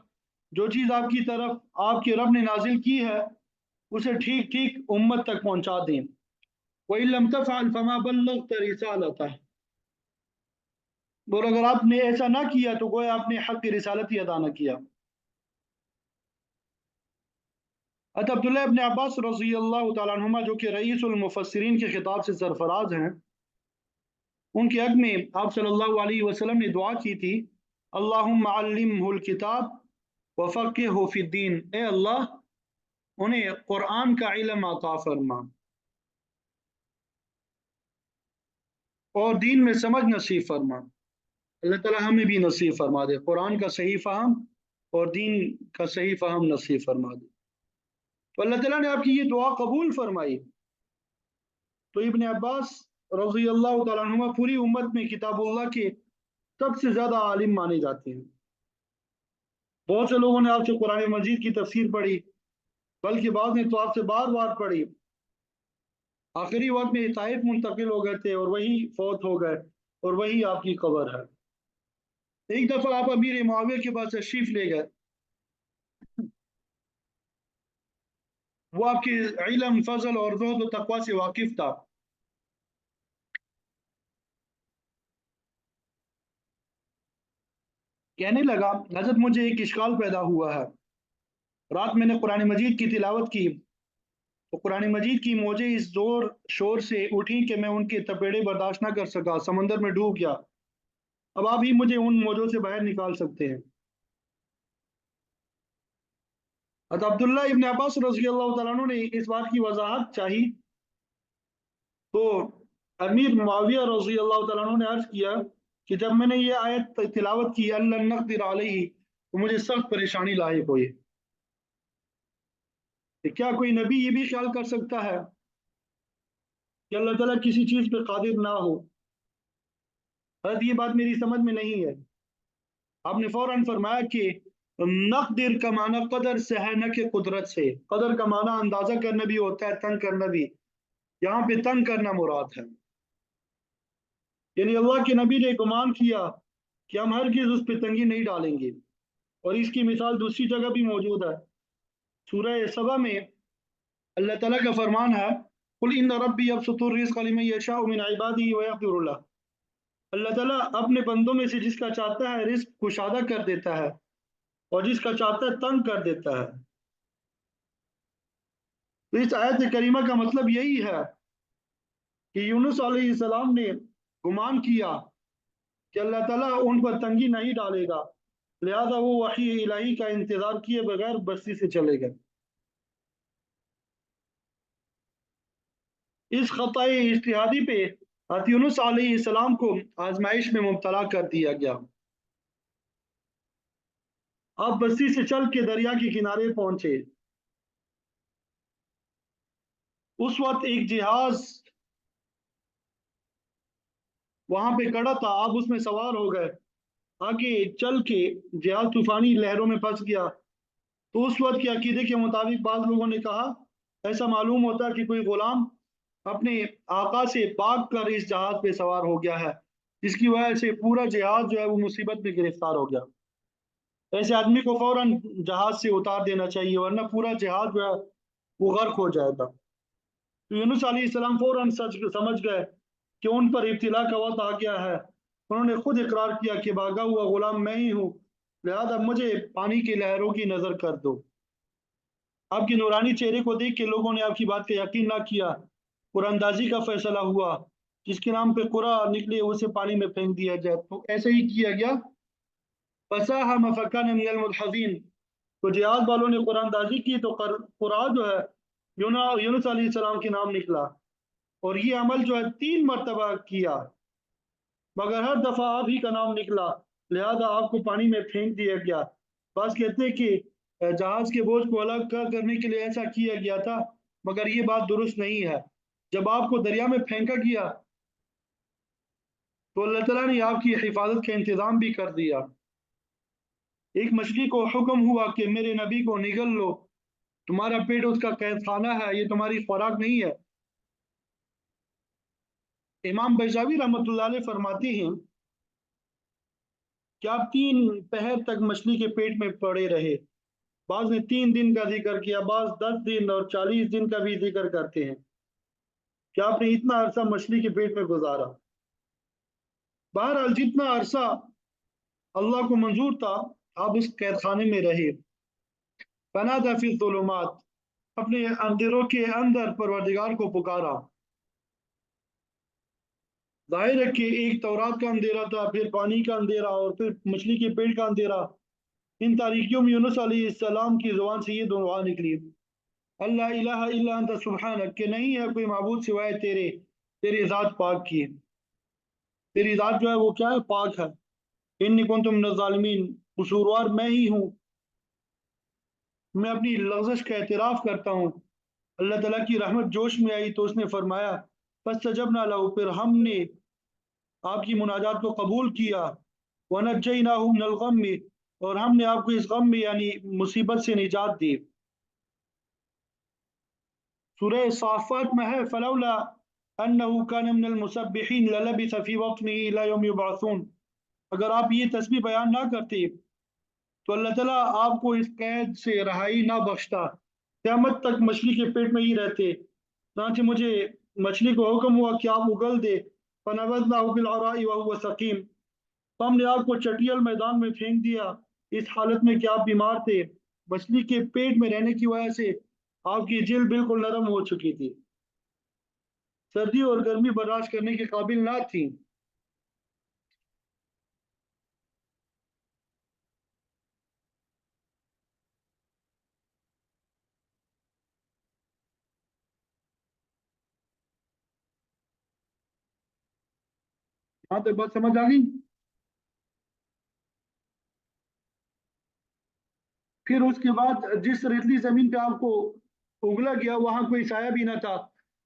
جو چیز آپ کی طرف آپ کے رب نے نازل کی ہے اسے ٹھیک ٹھیک امت تک پہنچا دیں۔ وَإِن لَمْ تَفْعَلْ فَمَا بَلَّغْتَ رِسَالَتَهُ، اور اگر آپ نے ایسا نہ کیا تو گویا آپ نے حق کی رسالت ہی ادا نہ کیا۔ حضرت عبداللہ ابن عباس رضی اللہ تعالیٰ عنہما جو کہ رئیس المفسرین کے خطاب سے سرفراز ہیں، ان کے حق میں آپ صلی اللہ علیہ وسلم نے دعا کی تھی، اللہم علمہ الکتاب وفقہہ فی الدین، اے اللہ انہیں قرآن کا علم عطا فرما اور دین میں سمجھ نصیب فرما۔ اللہ تعالیٰ ہمیں بھی نصیب فرما دے، قرآن کا صحیح فہم اور دین کا صحیح فہم نصیب فرما دے۔ تو اللہ تعالیٰ نے آپ کی یہ دعا قبول فرمائی۔ تو ابن عباس رضی اللہ تعالیٰ عنہ پوری امت میں کتاب اللہ کے سب سے زیادہ عالم مانے جاتے ہیں۔ بہت سے لوگوں نے آپ سے قرآن مجید کی تفسیر پڑھی، بلکہ بعض نے تو آپ سے بار بار پڑھی، آخری وقت میں طائف منتقل ہو گئے تھے اور وہی فوت ہو گئے اور وہی آپ کی قبر ہے۔ ایک دفعہ آپ امیر معاویہ کے پاس تشریف لے گئے، وہ آپ کے علم، فضل اور زہد و تقوی سے واقف تھا۔ کہنے لگا، حضرت مجھے ایک اشکال پیدا ہوا ہے، رات میں نے قرآن مجید کی تلاوت کی تو قرآن مجید کی موجیں اس زور شور سے اٹھی کہ میں ان کے تپیڑے برداشت نہ کر سکا، سمندر میں ڈوب گیا۔ اب آپ ہی مجھے ان موجوں سے باہر نکال سکتے ہیں۔ حضرت عبداللہ ابن عباس رضی اللہ تعالیٰ عنہ نے اس بات کی وضاحت چاہی تو امیر معاویہ رضی اللہ تعالیٰ عنہ نے عرض کیا کہ جب میں نے یہ آیت تلاوت کی اللہ نقدر علیہ تو مجھے سخت پریشانی لاحق ہوئی کہ کیا کوئی نبی یہ بھی خیال کر سکتا ہے کہ اللہ تعالیٰ کسی چیز پہ قادر نہ ہو؟ حضرت یہ بات میری سمجھ میں نہیں ہے۔ آپ نے فوراً فرمایا کہ نقدر کا معنی قدر سے ہے، نہ کہ قدرت سے۔ قدر کا معنی اندازہ کرنا بھی ہوتا ہے، تنگ کرنا بھی، یہاں پہ تنگ کرنا مراد ہے۔ یعنی اللہ کے نبی نے گمان کیا کہ ہم ہرگز اس پہ تنگی نہیں ڈالیں گے، اور اس کی مثال دوسری جگہ بھی موجود ہے۔ سورہ سبا میں اللہ تعالیٰ کا فرمان ہے، قل ان ربی یبسط الرزق لمن یشاء من عبادہ ویقدر له، اللہ تعالیٰ اپنے بندوں میں سے جس کا چاہتا ہے رزق کشادہ کر دیتا ہے اور جس کا چاہتا ہے تنگ کر دیتا ہے۔ تو اس آیت کریمہ کا مطلب یہی ہے کہ یونس علیہ السلام نے گمان کیا کہ اللہ تعالیٰ ان پر تنگی نہیں ڈالے گا، لہذا وہ وحی الہی کا انتظار کیے بغیر بستی سے چلے گئے۔ اس خطۂ اجتہادی پہ حضرت یونس علیہ السلام کو آزمائش میں مبتلا کر دیا گیا۔ آپ بستی سے چل کے دریا کے کنارے پہنچے، اس وقت ایک جہاز وہاں پہ کڑا تھا، آپ اس میں سوار ہو گئے، آگے چل کے جہاز طوفانی لہروں میں پھنس گیا۔ تو اس وقت کے عقیدے کے مطابق بعض لوگوں نے کہا ایسا معلوم ہوتا ہے کہ کوئی غلام اپنے آقا سے بھاگ کر اس جہاز پہ سوار ہو گیا ہے، جس کی وجہ سے پورا جہاز جو ہے وہ مصیبت میں گرفتار ہو گیا۔ ایسے آدمی کو فوراً جہاز سے اتار دینا چاہیے، ورنہ پورا جہاز جو ہے وہ غرق ہو جائے گا۔ تو یونس علیہ السلام فوراً سمجھ گئے کہ ان پر ابتلا کا وقت آ گیا ہے۔ انہوں نے خود اقرار کیا کہ بھاگا ہوا غلام میں ہی ہوں، لہذا مجھے پانی کی لہروں کی نظر کر دو۔ آپ کے نورانی چہرے کو دیکھ کے لوگوں نے آپ کی بات کا یقین نہ کیا، قرآن اندازی کا فیصلہ ہوا، جس کے نام پہ قرآن نکلے اسے پانی میں پھینک دیا جائے۔ تو ایسے ہی کیا گیا۔ فساہم فکان من المدحضین، تو جہاز والوں نے قرآن اندازی کی تو قرآن جو ہے یونس علیہ السلام کے نام نکلا، اور یہ عمل جو ہے 3 مرتبہ کیا۔ मगर हर दफा आप ही का नाम निकला, लिहाजा आपको पानी में फेंक दिया गया। बस कहते हैं कि जहाज के बोझ को अलग करने के लिए ऐसा किया गया था, मगर ये बात दुरुस्त नहीं है। जब आपको दरिया में फेंका गया तो अल्लाह ताला ने आपकी हिफाजत का इंतजाम भी कर दिया। एक मछली को हुक्म हुआ कि मेरे नबी को निगल लो, तुम्हारा पेट उसका कैद खाना है, ये तुम्हारी खुराक नहीं है। इमाम बैजावी रहमतुल्लाह अलैह फरमाते हैं कि आप 3 पहर तक मछली के पेट में पड़े रहे। बाज ने 3 दिन का जिक्र किया, बाज 10 दिन और 40 दिन का भी जिक्र करते हैं कि आपने इतना अरसा मछली के पेट में गुजारा। बहरहाल जितना अरसा अल्लाह को मंजूर था, आप उस कैद खाने में रहे। फनादा फी ज़ुलुमात, अपने अंधेरों के अंदर परवरदिगार को पुकारा। जाहिर है कि एक तौरात का अंधेरा था, फिर पानी का अंधेरा और फिर मछली के पेट का अंधेरा। इन तारीखियों में यूनुस अलैहिस्सलाम की जुबान से ये दुआ निकली, अल्लाह इलाहा इल्ला अंत सुब्हानक, कि नहीं है कोई माबूद सिवाय तेरे, तेरी जात पाक की। तेरी जात जो है वो क्या है, पाक है। इन्नी कुन्तु मिनज़ ज़ालिमीन, कसूरवार मैं ही हूँ, मैं अपनी लग़ज़श का एतराफ़ करता हूँ। अल्लाह ताला की रहमत जोश में आई तो उसने फरमाया, फस्तजबना लहू, फिर हमने आपकी मुनाजात को कबूल किया। वनज्जयनाहु मिनल गम्मी, और हमने आपको इस गम में यानी मुसीबत से निजात दी। सूरह साफ़ात में है, फलौला अन्नहु कान मिनल मुसब्बिहीन ललबिथ फी बत्निही इला यौम युबअसून। अगर आप ये तस्बीह बयान ना करते तो अल्लाह ताला आपको इस कैद से रहाई ना बख्शता, क़यामत तक मछली के पेट में ही रहते। चनांचे मुझे मछली को हुक्म हुआ कि आप उगल दे, फनबज़नाहु बिल अराई व हुवा सकीम, तो हमने आपको चटियल मैदान में फेंक दिया इस हालत में कि आप बीमार थे। मछली के पेट में रहने की वजह से आपकी जिल्द बिल्कुल नरम हो चुकी थी, सर्दी और गर्मी बर्दाश्त करने के काबिल ना थी। हाँ तो बात समझ आ गई। फिर उसके बाद जिस रेतली जमीन पे आपको उगला गया वहां कोई साया भी ना था,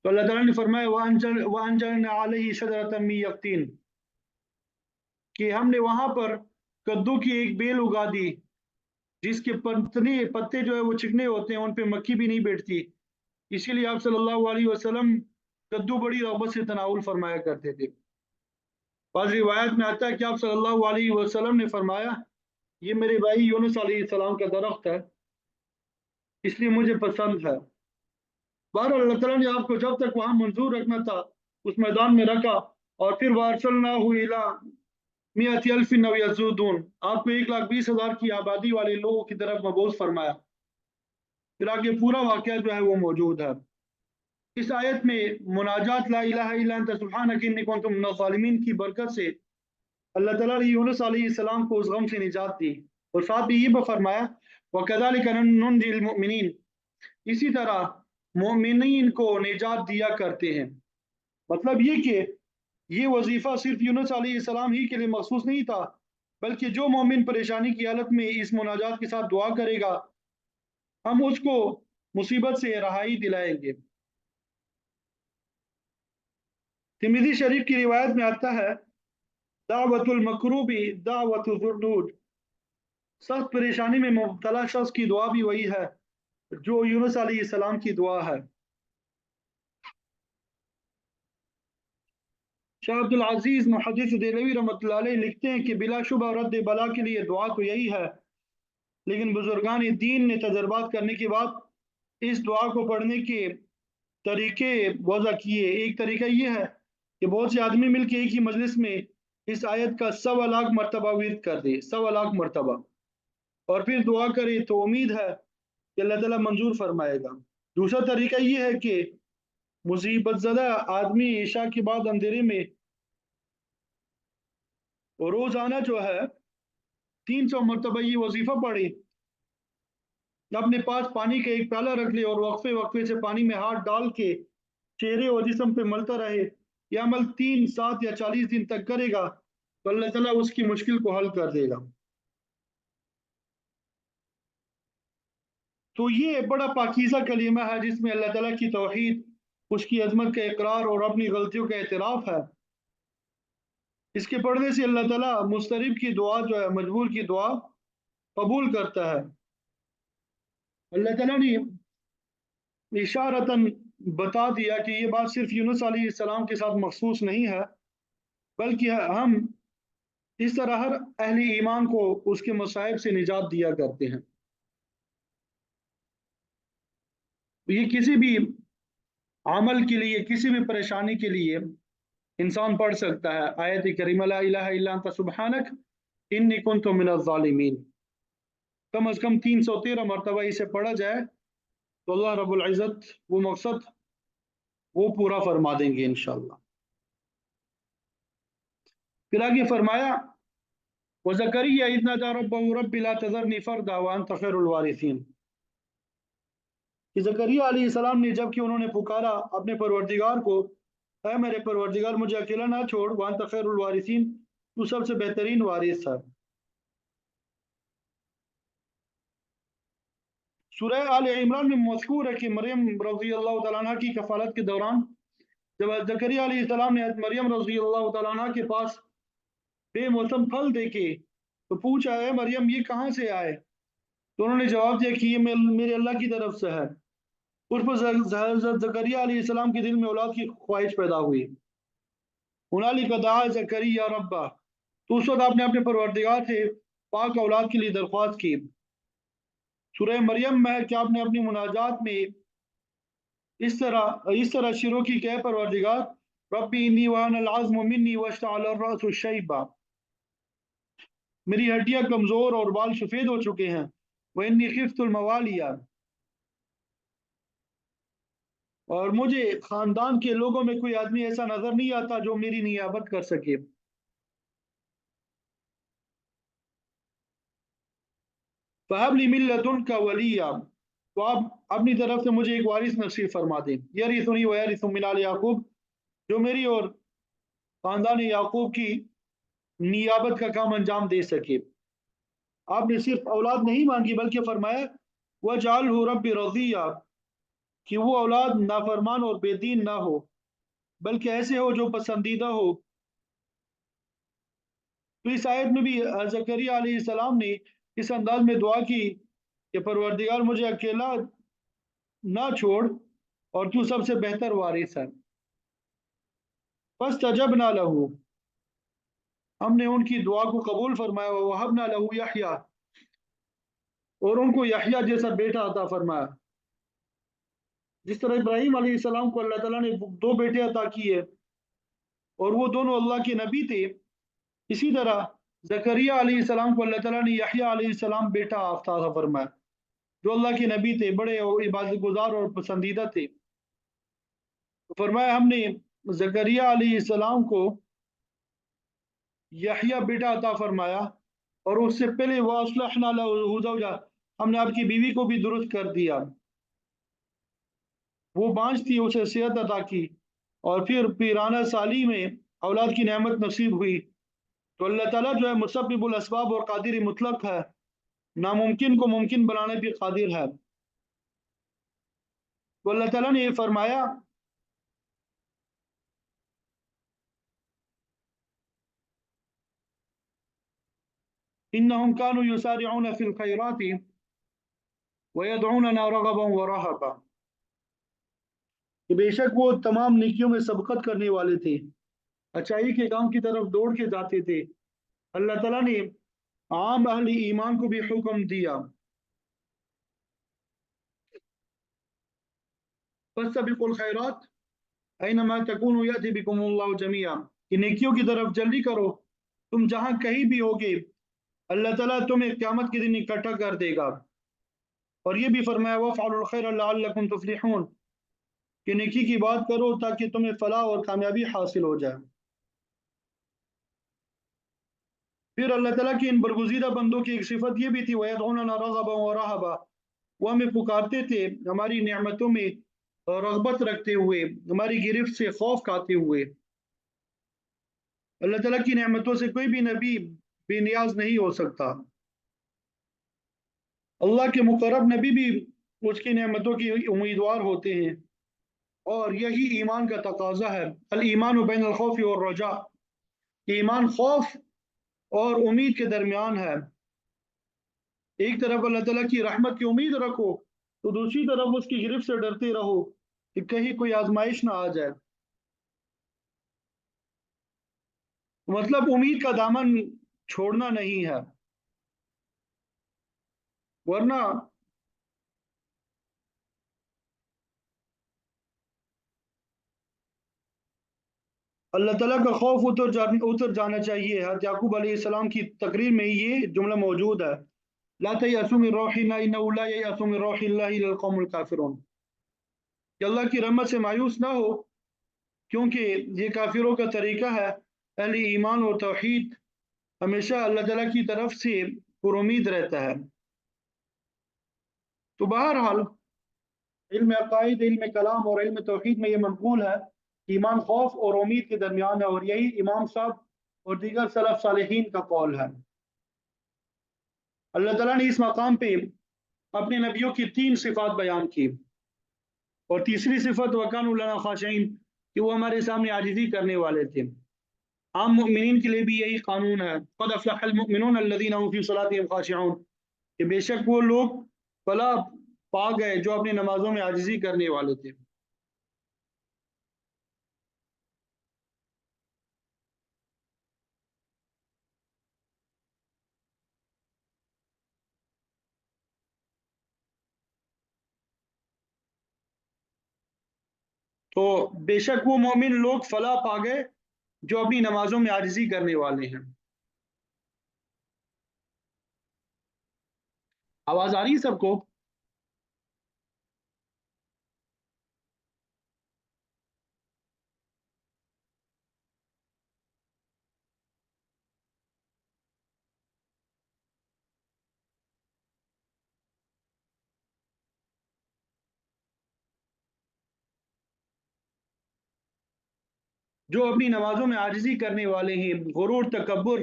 तो अल्लाह ताला ने फरमाया वअंजलना अलैहि शजरतम मिन यक़तीन, कि हमने वहां पर कद्दू की एक बेल उगा दी जिसके पत्ते पत्ते जो है वो चिकने होते हैं, उन पे मक्खी भी नहीं बैठती। इसीलिए आप सल्लल्लाहु अलैहि वसल्लम कद्दू बड़ी रग़बत से तनाउल फरमाया करते थे। बाज़ रिवायत में आता है कि आप सल्लल्लाहु अलैहि वसल्लम ने फरमाया, ये मेरे भाई यूनुस अलैहिस्सलाम का दरख्त है, इसलिए मुझे पसंद है। बहरहाल अल्लाह ताला ने आपको जब तक वहां मंजूर रखना था उस मैदान में रखा, और फिर वारसलनाहु इला मिअति अल्फिन अव यज़ूदून, आपको 1,20,000 की आबादी वाले लोगों की तरफ मबूस फरमाया। फिर आगे पूरा वाकया जो है वो मौजूद है। इस आयत में मुनाजात ला इलाहा इल्ला अंत सुब्हानक इन्नी कुन्तु मिनज़ ज़ालिमीन की बरकत से अल्लाह ताला ने यूनुस अलैहिस्सलाम को उस गम से निजात दी, और साथ ही ये फरमाया, वकज़ालिक नुनजिल मुमिनीन, इसी तरह मोमिनीन को निजात दिया करते हैं। मतलब ये कि ये वजीफा सिर्फ यूनुस अलैहिस्सलाम ही के लिए मखसूस नहीं था, बल्कि जो मोमिन परेशानी की हालत में इस मुनाजात के साथ दुआ करेगा, हम उसको मुसीबत से रहाई दिलाएंगे। तिरमिज़ी शरीफ की रिवायत में आता है, दावतुल मकरूबी दावतुल ज़ुर्नूद, सख्त परेशानी में मुब्तला शख्स की दुआ भी वही है जो यूनुस अलैहिस्सलाम की दुआ है। शाह अब्दुल अजीज मुहद्दिस देहलवी रहमतुल्लाह अलैह लिखते हैं कि बिलाशुबह रद्द बला के लिए दुआ तो यही है, लेकिन बुजुर्गान दीन ने तजर्बात करने के बाद इस दुआ को पढ़ने के तरीके वज़ा किए। एक तरीका ये है कि बहुत से आदमी मिलकर एक ही मजलिस में इस आयत का 1.25 लाख मरतबा विर्द कर दे, 1.25 लाख मरतबा, और फिर दुआ करे तो उम्मीद है कि अल्लाह ताला मंजूर फरमाएगा। दूसरा तरीका ये है कि मुसीबत ज़दा आदमी ईशा के बाद अंधेरे में रोजाना जो है 300 मरतबा ये वजीफा पढ़े, अपने पास पानी का एक प्याला रख ले और वक्फे वक्फे से पानी में हाथ डाल के चेहरे और जिस्म पे मलता रहे। ये अमल 3, 7 या 40 दिन तक करेगा तो अल्लाह ताला उसकी मुश्किल को हल कर देगा। तो ये बड़ा पाकीज़ा कलीमा है जिसमें अल्लाह ताला की तौहीद, उसकी अजमत का इकरार और अपनी गलतियों का एतराफ़ है। इसके पढ़ने से अल्लाह ताला मुस्तरिब की दुआ जो है, मजबूर की दुआ कबूल करता है। अल्लाह ताला ने इशारतन बता दिया कि ये बात सिर्फ यूनुस अलैहिस्सलाम के साथ मखसूस नहीं है, बल्कि हम इस तरह हर अहले ईमान को उसके मसाइब से निजात दिया करते हैं। ये किसी भी अमल के लिए, किसी भी परेशानी के लिए इंसान पढ़ सकता है आयत करीमा ला इलाहा इल्ला अंता सुब्हानक इन्नी कुन्तु मिनज़ ज़ालिमीन। कम अज कम 313 मरतबा इसे पढ़ा जाए तो अल्लाह रब्बुल इज़्ज़त वो मकसद वो पूरा फरमा देंगे इंशाअल्लाह। फिर आगे फरमाया व ज़करिया इज़ नादा रब्बहु रब्बि ला तज़रनी फ़र्दा व अंत खैरुल वारिसीन। कि ज़करिया अलैहिस्सलाम ने जबकि उन्होंने पुकारा अपने परवरदिगार को, ऐ मेरे परवरदिगार मुझे अकेला ना छोड़, व अंत खैरुल वारिसीन, तू सबसे बेहतरीन वारिस है। सूरह आल इमरान में मज़कूर है कि मरियम रज़ी अल्लाह तआला अन्हा की कफ़ालत के दौरान जब ज़करिया अलैहिस्सलाम ने मरियम रज़ी अल्लाह तआला अन्हा के पास बेमौसम फल देखे तो पूछा, है मरियम ये कहाँ से आए? तो उन्होंने जवाब दिया कि ये मेरे अल्लाह की तरफ से है। उस पर ज़करिया अलैहिस्सलाम के दिल में औलाद की ख्वाहिश पैदा हुई। हुनालिका दआ ज़करिया रब्बा, तो उस वक्त आपने अपने परवरदिगार से पाक औलाद के लिए दरख्वास्त की। सूरह मरियम में है कि आपने अपनी मुनाजात में इस तरह शुरू की कि परवरदिगार रब्बी इन्नी वहनल अज़्मु मिन्नी वश्तअल अर्रअसु शैबा, मेरी हड्डियां कमजोर और बाल सफेद हो चुके हैं। वह इन्नी खिफ्तुल मवालिया, और मुझे खानदान के लोगों में कोई आदमी ऐसा नजर नहीं आता जो मेरी नियाबत कर सके। फहबली मिन लदुनका वलिया, तो आप अपनी तरफ से मुझे एक वारिस नसीब फरमा दें। यरिसुनी व यरिसु मिन आल याकूब, जो मेरी और खानदान याकूब की नियाबत का काम अंजाम दे सके। आपने सिर्फ औलाद नहीं मांगी बल्कि फरमाया वजअलहु रब्बी रज़िया, कि वो औलाद नाफरमान और बेदीन ना हो बल्कि ऐसे हो जो पसंदीदा हो। तो इस आयत में भी ज़करिया अलैहिस्सलाम ने इस अंदाज में दुआ की कि परवरदिगार मुझे अकेला ना छोड़ और तू सबसे बेहतर वारिस है। फस्तजबना लहू, हमने उनकी दुआ को कबूल फरमाया। वहबना लहू यहया, और उनको यहया जैसा बेटा अता फरमाया। जिस तरह इब्राहीम अलैहिस्सलाम को अल्लाह ताला ने 2 बेटे अता किए और वो दोनों अल्लाह के नबी थे, इसी तरह ज़करिया अलैहिस्सलाम को अल्लाह ताला ने यहया अलैहिस्सलाम बेटा अता फरमाया, जो अल्लाह के नबी थे, बड़े इबादत गुजार और पसंदीदा थे। तो फरमाया हमने ज़करिया अलैहिस्सलाम को यहया बेटा अता फरमाया और उससे पहले वअस्लहना लहू ज़ौजा, हमने आपकी बीवी को भी दुरुस्त कर दिया। वो बांझ थी, उसे सेहत अता की और फिर पीराना साली में औलाद की नेमत नसीब हुई। तो अल्लाह ताला जो है मुसब्बिबुल अस्बाब और कादिर मुतलक है, नामुमकिन को मुमकिन बनाने भी कादिर है। तो अल्लाह ताला ने ये फरमाया इन्नहुम कानू युसारिऊना फिल खैराति व यदऊनना रगबन व रहबा, कि बेशक वो तमाम नेकियों में सबकत करने वाले थे, अच्छाई के काम की तरफ दौड़ के जाते थे। अल्लाह ताला ने आम अहले ईमान को भी हुक्म दिया फस्तबिकुल खैरात ऐनमा तकूनु यअति बिकुमुल्लाहु जमीआ, कि नेकियों की तरफ जल्दी करो, तुम जहां कहीं भी होगे अल्लाह ताला तुम्हें क़यामत के दिन इकट्ठा कर देगा। और ये भी फरमाया वफ़अलुल खैर लअल्लकुम तुफ्लिहून, कि नेकी की बात करो ताकि तुम्हें फलाह और कामयाबी हासिल हो जाए। फिर अल्लाह ताला की इन बरगुज़ीदा बंदों की एक सिफत ये भी थी वयदऊनना रग़बन व रहबा, वो हमें पुकारते थे हमारी नेमतों में रग़बत रखते हुए, हमारी गिरफ्त से खौफ खाते हुए। अल्लाह ताला की नेमतों से कोई भी नबी बेनियाज नहीं हो सकता। अल्लाह के मुकर्रब नबी भी उसकी नेमतों की उम्मीदवार होते हैं, और यही ईमान का तकाजा है। अल ईमान बैन अल खौफ और रजा, ईमान खौफ और उम्मीद के दरमियान है। एक तरफ अल्लाह ताला की रहमत की उम्मीद रखो, तो दूसरी तरफ उसकी गिरफ्त से डरते रहो कि कहीं कोई आजमाइश ना आ जाए। मतलब उम्मीद का दामन छोड़ना नहीं है, वरना अल्लाह ताला का खौफ उतर जाना चाहिए। हज़रत याकूब अलैहिस्सलाम की तकरीर में ये जुमला मौजूद है, ला तयअसू मिन रौहिल्लाह इन्नहु ला ययअसू मिन रौहिल्लाहि इल्लल कौमुल काफिरून, कि अल्लाह की रहमत से मायूस ना हो, क्योंकि ये काफिरों का तरीका है। अहले ईमान और तौहीद हमेशा अल्लाह ताला की तरफ से पुरुमीद रहता है। तो बहरहाल इल्म अकाइद, इल्म कलाम और इल्म तौहीद में ये मनकूल है, ईमान खौफ और उम्मीद के दरमियान है, और यही इमाम साहब और दीगर सलफ सालेहीन का कौल है। अल्लाह ताला ने इस मकाम पे अपने नबियों की 3 सिफात बयान की, और तीसरी सिफत वकानु लना खाशिईन, कि वो हमारे सामने आजिज़ी करने वाले थे। आम मुमिनीन के लिए भी यही कानून है, क़द अफ़लहल मुमिनून अल्लज़ीना हुम फ़ी सलातिहिम खाशिऊन, कि बेशक वो लोग फलाह पा गए जो अपनी नमाजों में आजिज़ी करने वाले थे। तो बेशक वो मोमिन लोग फलाह पा गए जो अपनी नमाजों में आजिज़ी करने वाले हैं। आवाज़ आ रही है सबको? जो अपनी नमाजों में आजिज़ी करने वाले हैं, गुरूर, तकब्बुर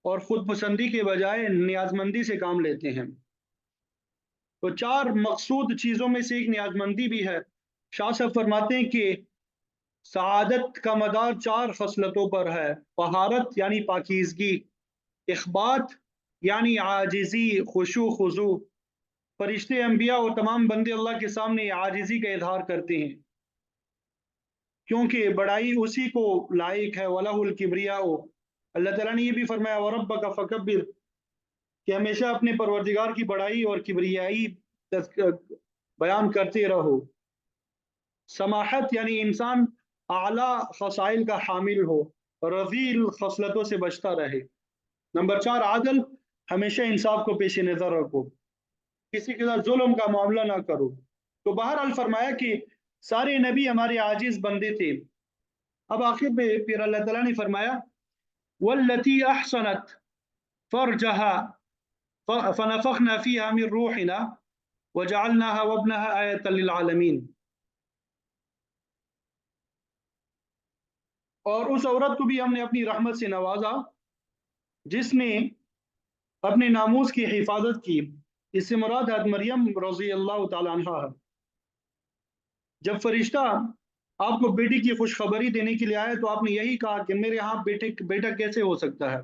और खुद पसंदी के बजाय नियाजमंदी से काम लेते हैं। तो 4 मकसूद चीज़ों में से एक नियाजमंदी भी है। शाह साहब फरमाते हैं कि सआदत का मदार 4 खसलतों पर है। तहारत यानी पाकीज़गी, इख़बात यानी आजिज़ी, खुशू खुज़ू। फरिश्ते, अंबिया और तमाम बंदे अल्लाह के सामने आजिज़ी का इज़हार करते हैं, क्योंकि बड़ाई उसी को लायक है। वलहुल किब्रियाउ, अल्लाह ताला ने ये भी फरमाया वरब्बका फकब्बिर, कि हमेशा अपने परवरदिगार की बड़ाई और किब्रियाई बयान करते रहो। समाहत यानी इंसान आला खसाइल का हामिल हो, रज़ील खसलतों से बचता रहे। नंबर 4 आदल, हमेशा इंसाफ को पेश नज़र रखो, किसी के साथ जुल्म का मामला ना करो। तो बहरहाल फरमाया कि सारे नबी हमारे आजिज बंदे थे। अब आखिर में फिर अल्लाह ताला ने फरमाया वल्लती अहसनत फरजहा फनफखना फीहा मिन रूहिना वजअलनाहा वब्नहा आयतल लिल आलमीन। और उस औरत को भी हमने अपनी रहमत से नवाजा जिसने अपने नामूस की हिफाजत की। इससे मुराद हज़रत मरियम रज़ी अल्लाह तआला अन्हा है। जब फरिश्ता आपको बेटी की खुशखबरी देने के लिए आया तो आपने यही कहा कि मेरे यहाँ बेटा कैसे हो सकता है।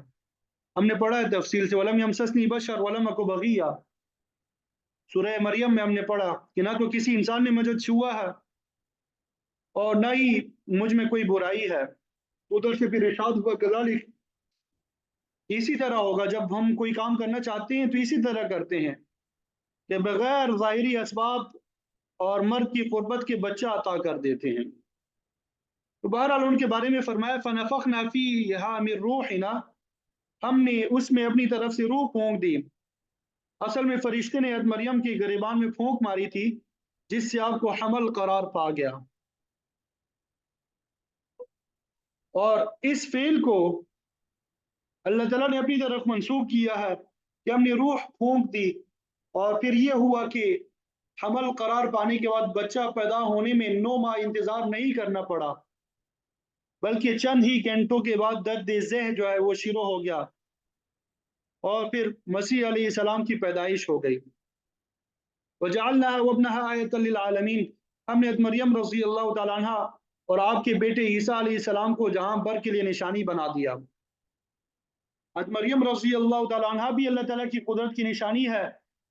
हमने पढ़ा है तफसील से, वलम यमससनी बशर वलम अकु बगिया। सूरह मरियम में हमने पढ़ा कि ना तो किसी इंसान ने मुझे छुआ है और ना ही मुझ में कोई बुराई है। उधर से फिर इरशाद हुआ कज़ालिक, इसी तरह होगा जब हम कोई काम करना चाहते हैं तो इसी तरह करते हैं कि बगैर ज़ाहिरी असबाब और मर्द की कुर्बत के बच्चा अता कर देते हैं। तो बहरहाल उनके बारे में फरमाया फनफखना फीहा मिन रूहिना, हमने उसमें अपनी तरफ से रूह फूंक दी। असल में फरिश्ते ने हज़रत मरियम की गिरेबान में फूंक मारी थी, जिससे आपको हमल करार पा गया। और इस फेल को अल्लाह ताला ने अपनी तरफ मंसूब किया है कि हमने रूह फूंक दी, और फिर ये हुआ कि हमल करार पाने के बाद बच्चा पैदा होने में 9 माह इंतजार नहीं करना पड़ा, बल्कि चंद ही घंटों के बाद दर्द ज़ह जो है वो शुरू हो गया और फिर मसीह अलैहिस्सलाम की पैदाइश हो गई। वजअलना वब्नहा आयतल लिल आलमीन, हमने मरियम रज़ी अल्लाह तआला अन्हा और आपके बेटे ईसा अलैहिस्सलाम को जहां भर के लिए निशानी बना दिया। मरियम रज़ी अल्लाह तआला अन्हा भी अल्लाह ताला की कुदरत की निशानी है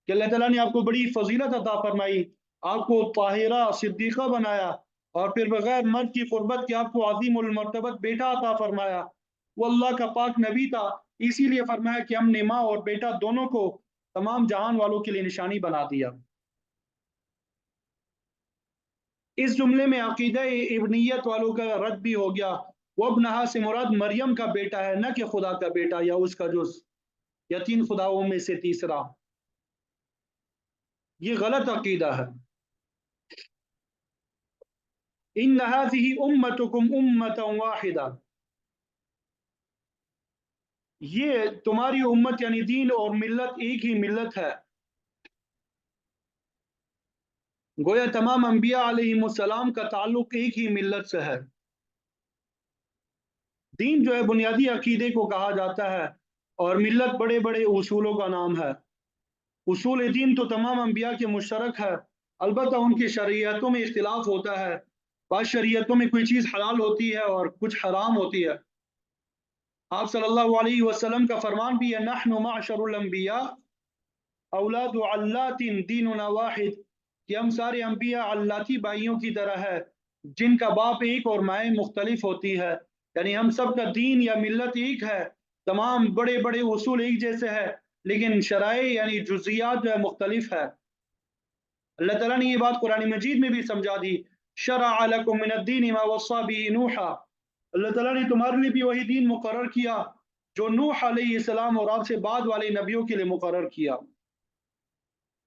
कि अल्लाह ताला ने आपको बड़ी फजीलत अता फरमाई, आपको ताहिरा सिद्दीक़ा बनाया और फिर बगैर मर्द की कुर्बत के आपको अज़ीमुल मर्तबत बेटा अता फरमाया। वो अल्लाह का पाक नबी था, इसीलिए फरमाया कि हमने माँ और बेटा दोनों को तमाम जहान वालों के लिए निशानी बना दिया। इस जुमले में अकीदा इब्नियत वालों का रद्द भी हो गया। वब्नहा से मुराद मरियम का बेटा है, न कि खुदा का बेटा या उसका जुज़ या तीन खुदाओं में से तीसरा। ये गलत अकीदा है। इन्न हाज़िही उम्मतुकुम उम्मतन वाहिदा, ये तुम्हारी उम्मत यानी दीन और मिल्लत एक ही मिल्लत है। गोया तमाम अंबिया अलैहिमुस्सलाम का ताल्लुक एक ही मिल्लत से है। दीन जो है बुनियादी अकीदे को कहा जाता है और मिल्लत बड़े बड़े उसूलों का नाम है। उसूल दीन तो तमाम अंबिया के मुश्तरक है, अलबत्ता उनकी शरीयतों में इख्तिलाफ होता है। बाद शरीयतों में कोई चीज़ हलाल होती है और कुछ हराम होती है। आप सल्लल्लाहु अलैहि वसल्लम का फरमान भी है, नहनु माशरुल अंबिया औलादु अल्लातिन दीनुना वाहिद, कि हम सारे अंबिया अल्लाती भाइयों की तरह है जिनका बाप एक और माएँ मुख्तलिफ होती है। यानी हम सब का दीन या मिल्लत एक है, तमाम बड़े बड़े उसूल एक जैसे है, लेकिन शराइ यानी जुज़ियात जो है मुख्तलिफ है। अल्लाह ताला ने ये बात कुरान मजीद में भी समझा दी, शरअ लकुम मिनद्दीन मा वस्सा बिही नूहा, अल्लाह ताला ने तुम्हारे लिए भी वही दीन मुकर्रर किया जो नूह अलैहिस्सलाम और आपसे बाद वाले नबियों के लिए मुकर्रर किया।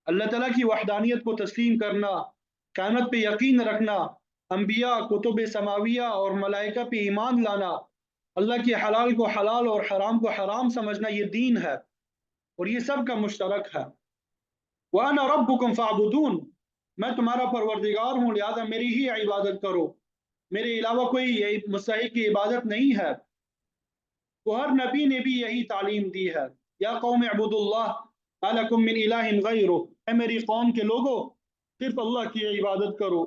अल्लाह ताला की वहदानियत को तस्लीम करना, क़यामत पे यकीन रखना, अंबिया, कुतुब समाविया और मलाइका पे ईमान लाना, अल्लाह के हलाल को हलाल और हराम को हराम समझना, ये दीन है और ये सब का मुश्तरक है। व अना रब्बुकुम फ़अबुदून, मैं तुम्हारा परवरदिगार हूँ, लिहाजा मेरी ही इबादत करो, मेरे अलावा कोई मुस्तहिक की इबादत नहीं है। तो हर नबी ने भी यही तालीम दी है, या कौम अबुदुल्लाह मा लकुम मिन इलाहिन गैरुह, ऐ मेरी कौम के लोगो सिर्फ अल्लाह की इबादत करो,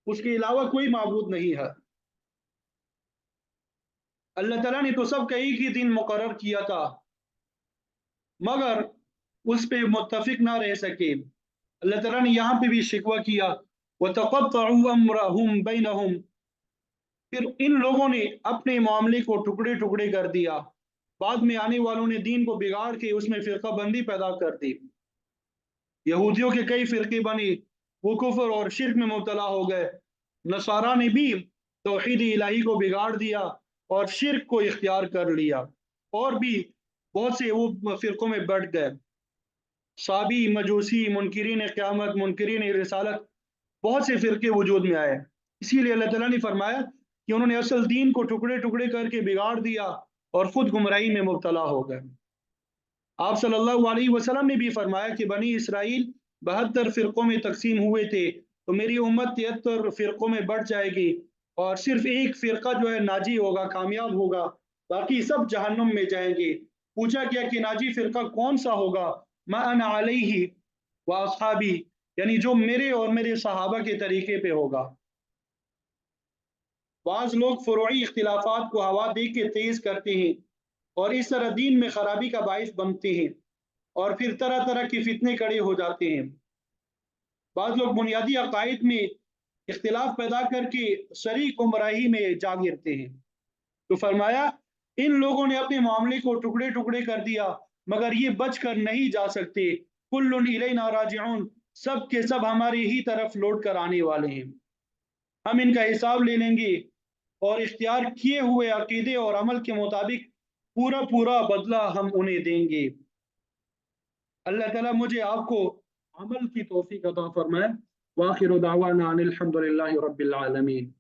उसके अलावा कोई माबूद नहीं है। अल्लाह ताला ने तो सबका एक ही दिन मुकर्रर किया था, मगर उस पे मुत्तफिक ना रह सके। अल्लाह ताला ने यहाँ पे भी शिकवा किया, वतक़त्तअू अम्रहुम बैनहुम, फिर इन लोगों ने अपने मामले को टुकड़े टुकड़े कर दिया। बाद में आने वालों ने दीन को बिगाड़ के उसमें फिरका बंदी पैदा कर दी। यहूदियों के कई फिरके बने, वो कुफर और शिर्क में मुब्तला हो गए। नसारा ने भी तौहीद इलाही को बिगाड़ दिया और शिर्क को इख्तियार कर लिया, और भी बहुत से वो फिरकों में बढ़ गए। साबी, मजूसी, मुनकिरीन क़यामत, मुनकिरीन रिसालत, बहुत से फिरके वजूद में आए। इसीलिए अल्लाह ताला ने फरमाया कि उन्होंने असल दीन को टुकड़े टुकड़े करके बिगाड़ दिया और खुद गुमराही में मुब्तला हो गए। आप सल्लल्लाहु अलैहि वसल्लम ने भी फरमाया कि बनी इसराइल 72 फिरकों में तकसीम हुए थे, तो मेरी उम्मत 73 फिरकों में बढ़ जाएगी और सिर्फ एक फिरका जो है नाजी होगा, कामयाब होगा, बाकी सब जहन्नुम में जाएंगे। पूछा गया कि नाजी फिरका कौन सा होगा? मा अना अलैहि व अस्हाबी, यानी जो मेरे और मेरे सहाबा के तरीके पे होगा। बाज़ लोग फ़ुरूई इख्तिलाफ़ात को हवा दे के तेज़ करते हैं और इस तरह दीन में खराबी का बाइस बनते हैं और फिर तरह तरह के फितने खड़े हो जाते हैं। बाज़ लोग बुनियादी अकायद में इख्तिलाफ पैदा करके शरीक गुमराही में जा गिरते हैं। तो फरमाया, इन लोगों ने अपने मामले को टुकड़े टुकड़े कर दिया, मगर ये बच कर नहीं जा सकते। कुल्लुन इलैना राजिऊन, सब के सब हमारी ही तरफ लौट कर आने वाले हैं, हम इनका हिसाब ले लेंगे और इख्तियार किए हुए अकीदे और अमल के मुताबिक पूरा पूरा बदला हम उन्हें देंगे। अल्लाह ताला मुझे आपको अमल की तौफीक अता फरमाए। वाखिर दावाना अनिल हम्दुलिल्लाहि रब्बिल आलमीन।